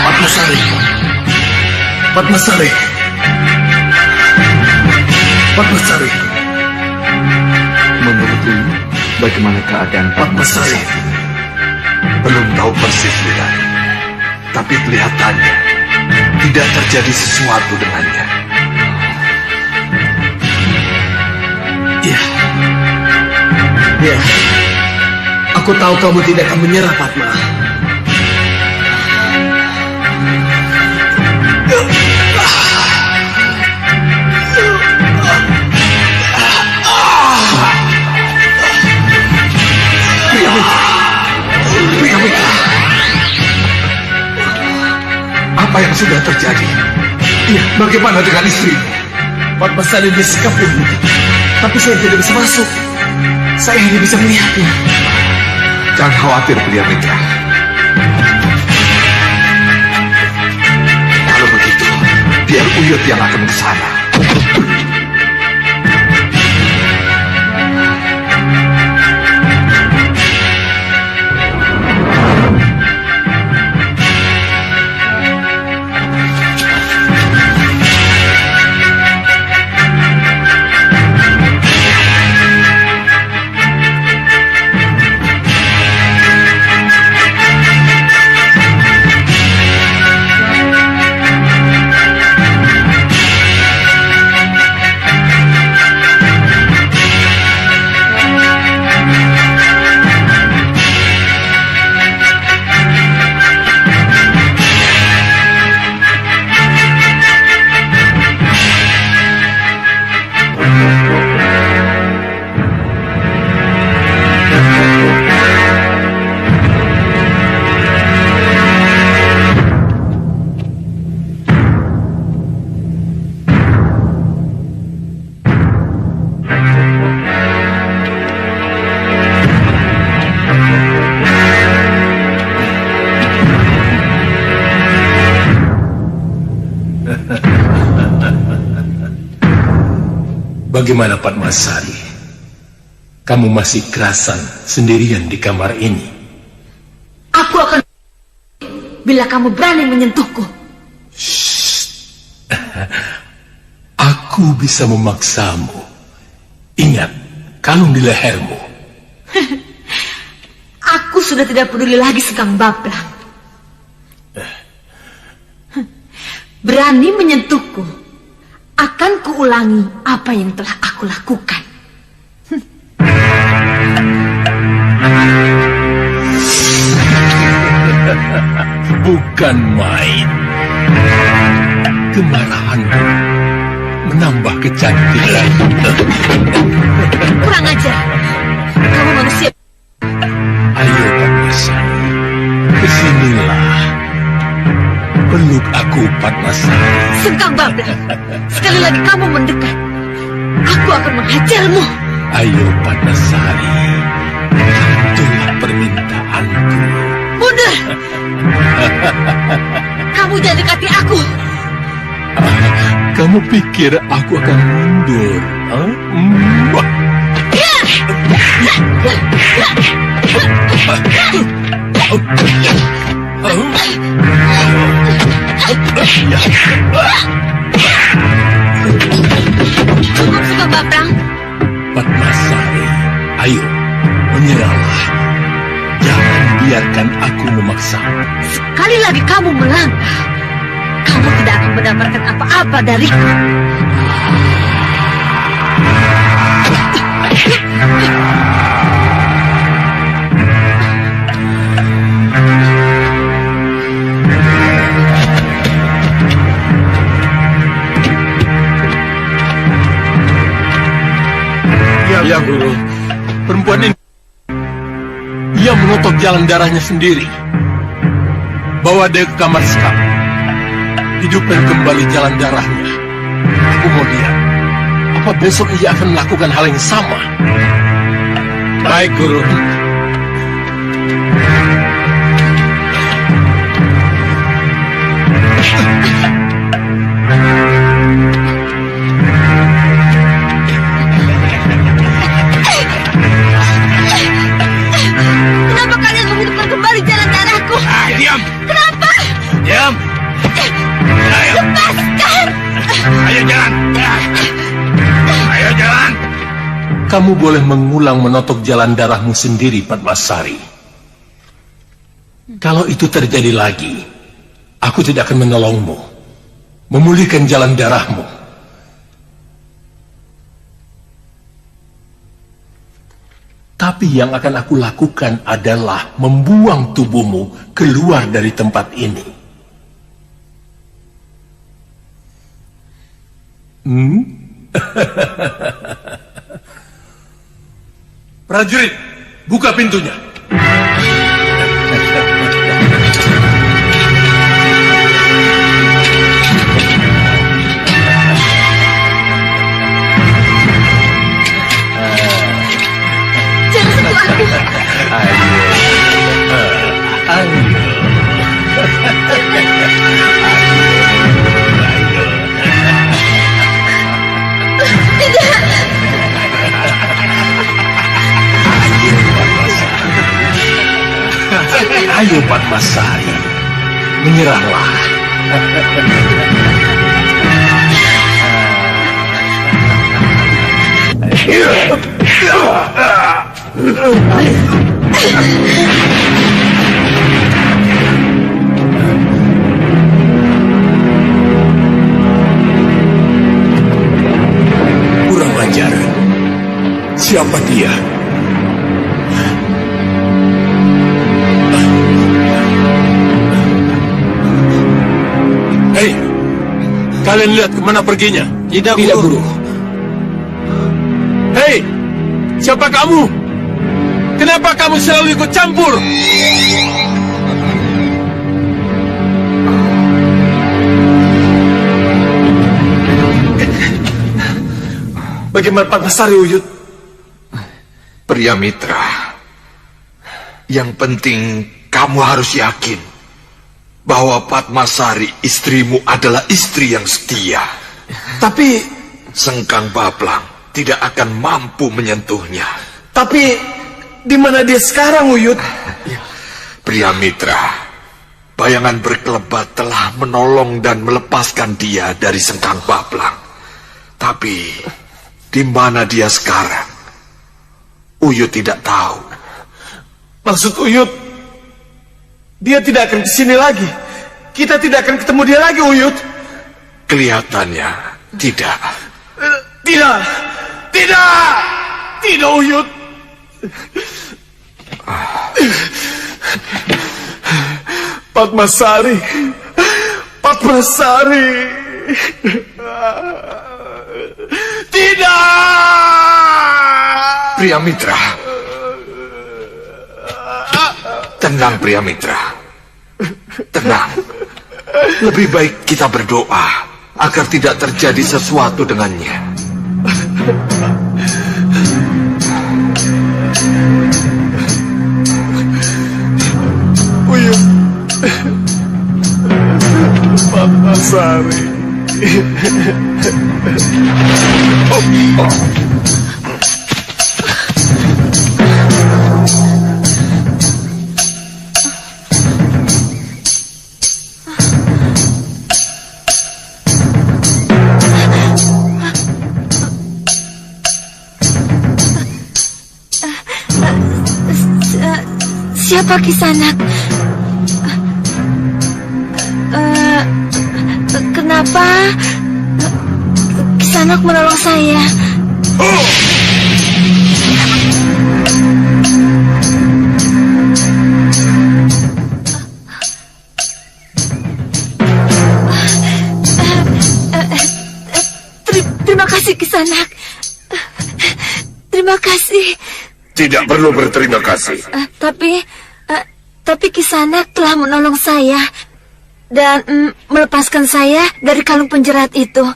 Padmasari. Menurutmu, bagaimana keadaan Padmasari. Belum tahu persis, Lihat. Tapi kelihatannya tidak terjadi sesuatu dengannya. Ya. Aku tahu kamu tidak akan menyerah, Padma. Priya, apa yang sudah terjadi? Ya, bagaimana dengan istrimu? Padmasari disekapun, tapi saya tidak bisa masuk. Saya hanya bisa melihatnya. Jangan khawatir, Priya Mitra. Kalau begitu, biar Uyut yang akan ke sana. Bagaimana Padmasari? Kamu masih kerasan sendirian di kamar ini? Aku akan bila kamu berani menyentuhku. Aku bisa memaksamu. Ingat, kalung di lehermu. Aku sudah tidak peduli lagi Sekang Bablang. Berani menyentuhku, akan kuulangi apa yang telah aku lakukan. Bukan main. Kemarahanmu menambah kecantikan. Kurang ajar. Kamu manusia. Ayo Padmasari, kesinilah. Peluk aku Padmasari. Sekang Bablang, sekali lagi kamu mendekat, aku akan menghajarmu. Ayo Padmasari, itulah permintaanku. Mundur. Kamu jangan dekati aku. Kamu pikir aku akan mundur? Sekang Bablang. Padmasari, ayo menyerahlah. biarkan aku memaksa. Sekali lagi kamu melangkah, kamu tidak akan mendapatkan apa-apa dariku. Ya, Guru. Perempuan ini, ia mengotok jalan darahnya sendiri. Bawa dia ke kamar sekam. Hidupkan kembali jalan darahnya. Aku mau lihat, apa besok ia akan melakukan hal yang sama? Baik, Guru. Kenapa kalian menghidupkan kembali jalan darahku? Diam! Kenapa? Diam! Ayo! Lepaskan! Ayo jalan! Ayo jalan! Kamu boleh mengulang menotok jalan darahmu sendiri, Padmasari. Kalau itu terjadi lagi, aku tidak akan menolongmu. Memulihkan jalan darahmu. Tapi yang akan aku lakukan adalah membuang tubuhmu keluar dari tempat ini. Prajurit, buka pintunya. Jangan sentuh aku. Ayo Padmasari, menyerahlah. Kurang ajar. Siapa dia? Hei, kalian lihat kemana perginya? Tidak, Guru. Hei, siapa kamu? Kenapa kamu selalu ikut campur? Bagaimana Padmasari, Uyut? Priamitra, yang penting kamu harus yakin bahwa Padmasari istrimu adalah istri yang setia. Tapi Sengkang Bablang tidak akan mampu menyentuhnya. Tapi di mana dia sekarang, Uyut? Priamitra, bayangan berkelebat telah menolong dan melepaskan dia dari Sengkang Bablang. Tapi di mana dia sekarang? Uyut tidak tahu. Maksud Uyut, dia tidak akan kesini lagi. Kita tidak akan ketemu dia lagi, Uyut. Kelihatannya tidak. Tidak, Uyut. Padmasari. Tidak. Priamitra. Tenang, Priamitra. Tenang. Lebih baik kita berdoa agar tidak terjadi sesuatu dengannya. Uyut. Padmasari. Siapa Kisanak? Kenapa Kisanak menolong saya? Terima kasih Kisanak. Terima kasih. Tidak perlu berterima kasih. Tapi Kisanak telah menolong saya dan melepaskan saya dari kalung penjerat itu.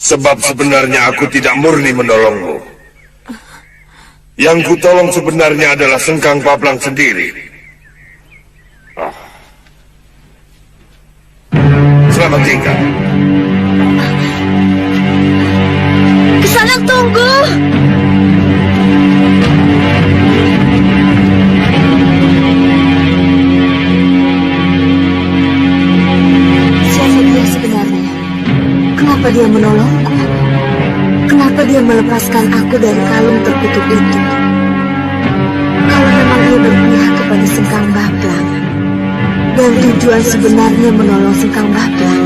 Sebab sebenarnya aku tidak murni menolongmu. Yang kutolong sebenarnya adalah Sengkang Bablang sendiri. Selamat tinggal. Kisanak, tunggu. Siapa dia sebenarnya? Kenapa dia menolongku? Kenapa dia melepaskan aku dari kalung terkutuk itu? Kalau memang dia berpihak kepada Sengkang Bablang dan tujuan sebenarnya menolong Sengkang Bablang,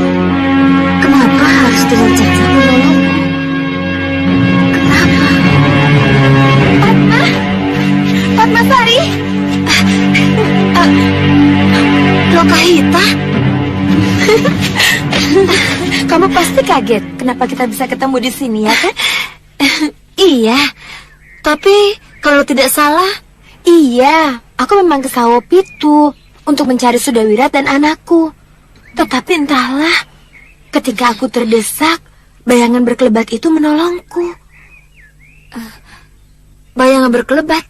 kenapa harus dengan cara menolongku? Kenapa? Padma Sari? Lokahita? Kamu pasti kaget kenapa kita bisa ketemu di sini, ya kan? Iya, tapi kalau tidak salah, iya, aku memang ke Sawo Pitu untuk mencari Sudawirat dan anakku. Tetapi entahlah, ketika aku terdesak, bayangan berkelebat itu menolongku. Bayangan berkelebat?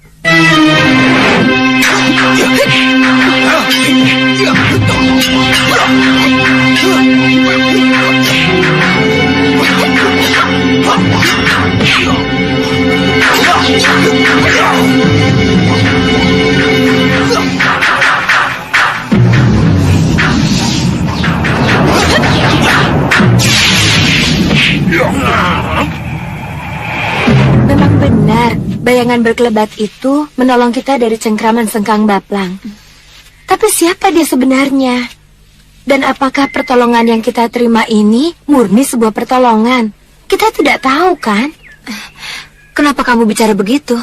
Memang benar, bayangan berkelebat itu menolong kita dari cengkraman Sengkang Bablang. Tapi siapa dia sebenarnya? Dan apakah pertolongan yang kita terima ini murni sebuah pertolongan? Kita tidak tahu, kan? Kenapa kamu bicara begitu?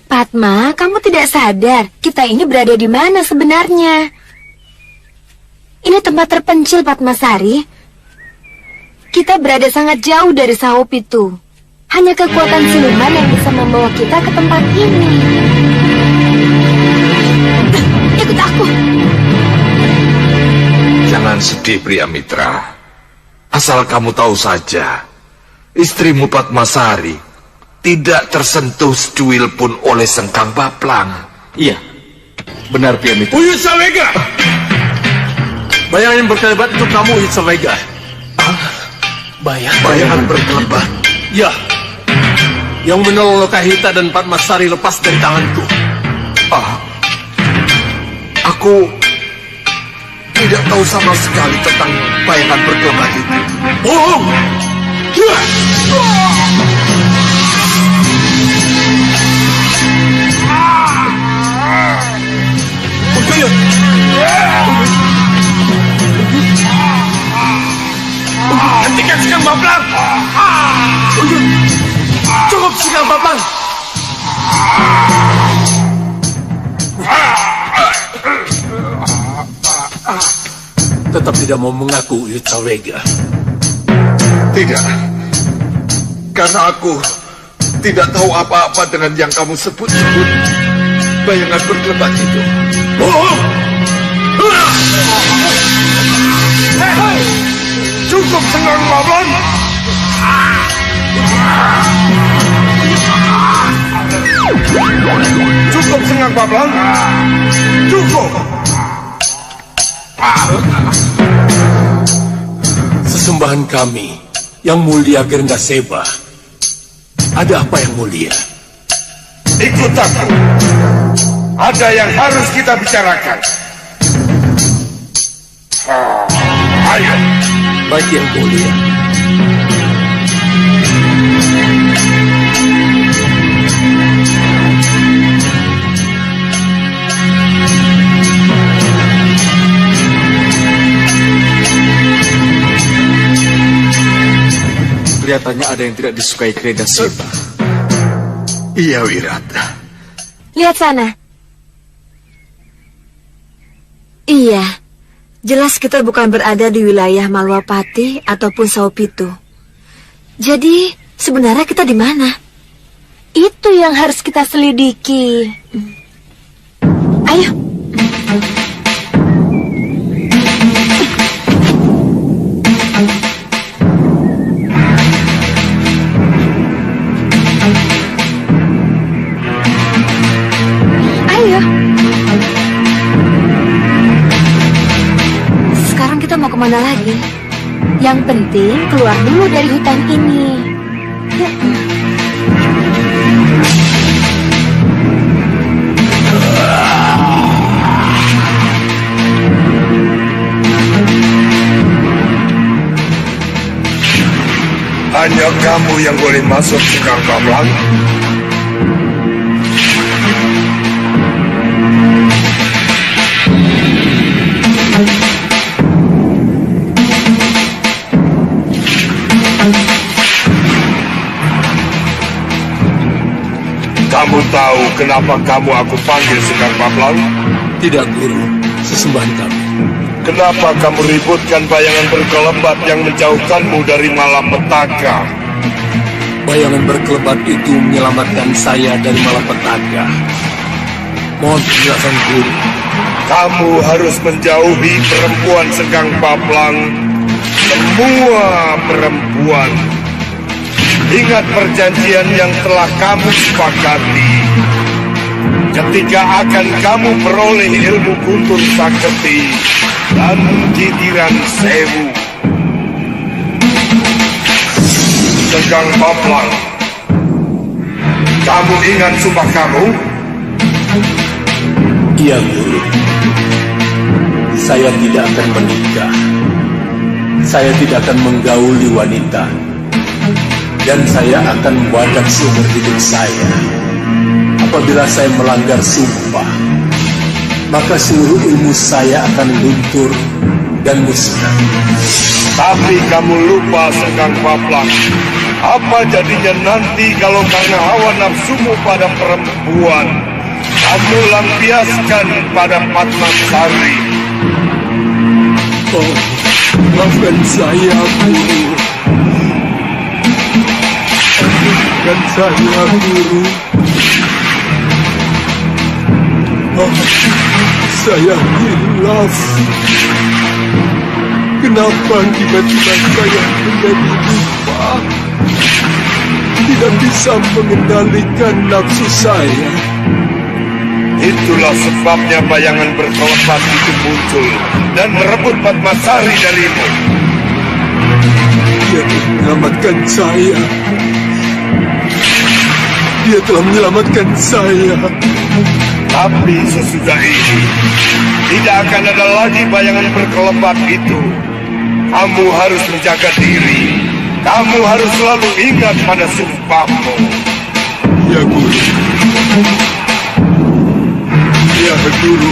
Padma, kamu tidak sadar kita ini berada di mana sebenarnya? Ini tempat terpencil, Padma Sari. Kita berada sangat jauh dari Sawo Pitu. Hanya kekuatan siluman yang bisa membawa kita ke tempat ini. Ikut aku. Jangan sedih, pria mitra. Asal kamu tahu saja, istrimu Padmasari tidak tersentuh secuil pun oleh Sengkang Bablang. Iya, benar pria mitra. Uyut Sawega! Bayangan yang berkelebat itu kamu, Uyut Sawega. Bayangan berkelebat? Ya, yang menolong Lokahita dan Padmasari lepas dari tanganku. Aku tidak tahu sama sekali tentang bayangan berkelebat itu. Bohong! Hentikan Sengkang Bablang! Cukup Sengkang Bablang! Tetap tidak mau mengaku, Uyut Sawega. Tidak. Karena aku tidak tahu apa-apa dengan yang kamu sebut-sebut bayangan berkelebat itu. Bohong! Cukup Sengkang Bablang! Cukup Sengkang Bablang! Cukup! Sesembahan kami, yang mulia Gerendaseba. Ada apa yang mulia? Ikut aku. Ada yang harus kita bicarakan. Ayo. Baik yang mulia. Kelihatannya ada yang tidak disukai Kredasita. Iya, Wirata. Lihat sana. Iya, jelas kita bukan berada di wilayah Malwapati ataupun Saupitu. Jadi, sebenarnya kita di mana? Itu yang harus kita selidiki. Ayo. Ayo. Sekarang kita mau kemana lagi? Yang penting keluar dulu dari hutan ini. Ya. Hanya kamu yang boleh masuk Sengkang Baplang. Kamu tahu kenapa aku panggil Sengkang Baplang? Tidak, Guru. Sesembahan kami. Kenapa kamu ributkan bayangan berkelebat yang menjauhkanmu dari malapetaka? Bayangan berkelebat itu menyelamatkan saya dari malapetaka. Mohon penjelasan, Guru. Kamu harus menjauhi perempuan Sengkang Baplang. Semua perempuan. Ingat perjanjian yang telah kamu sepakati. Ketika akan kamu peroleh ilmu Guntur Saketi dan Titiran Sewu. Sengkang Baplang, kamu ingat sumpah kamu? Iya, Guru. Saya tidak akan menikah. Saya tidak akan menggauli wanita. Dan saya akan membadak seumur hidup saya. Apabila saya melanggar sumpah, maka seluruh ilmu saya akan luntur dan musnah. Tapi kamu lupa, Sengkang Baplang. Apa jadinya nanti kalau karena hawa nafsumu pada perempuan, kamu lampiaskan pada Padmasari? Oh, maafkan saya, Guru. Maafkan saya, Guru. Oh, saya hilaf. Kenapa tiba-tiba saya menjadi lupa? Tidak bisa mengendalikan nafsu saya. Itulah sebabnya bayangan berkelebat itu muncul dan merebut Padmasari darimu. Dia telah menyelamatkan saya. Dia telah menyelamatkan saya. Tapi sesudah ini, tidak akan ada lagi bayangan berkelebat itu. Kamu harus menjaga diri. Kamu harus selalu ingat pada sumpahmu. Ya, Guru. Ya, Guru.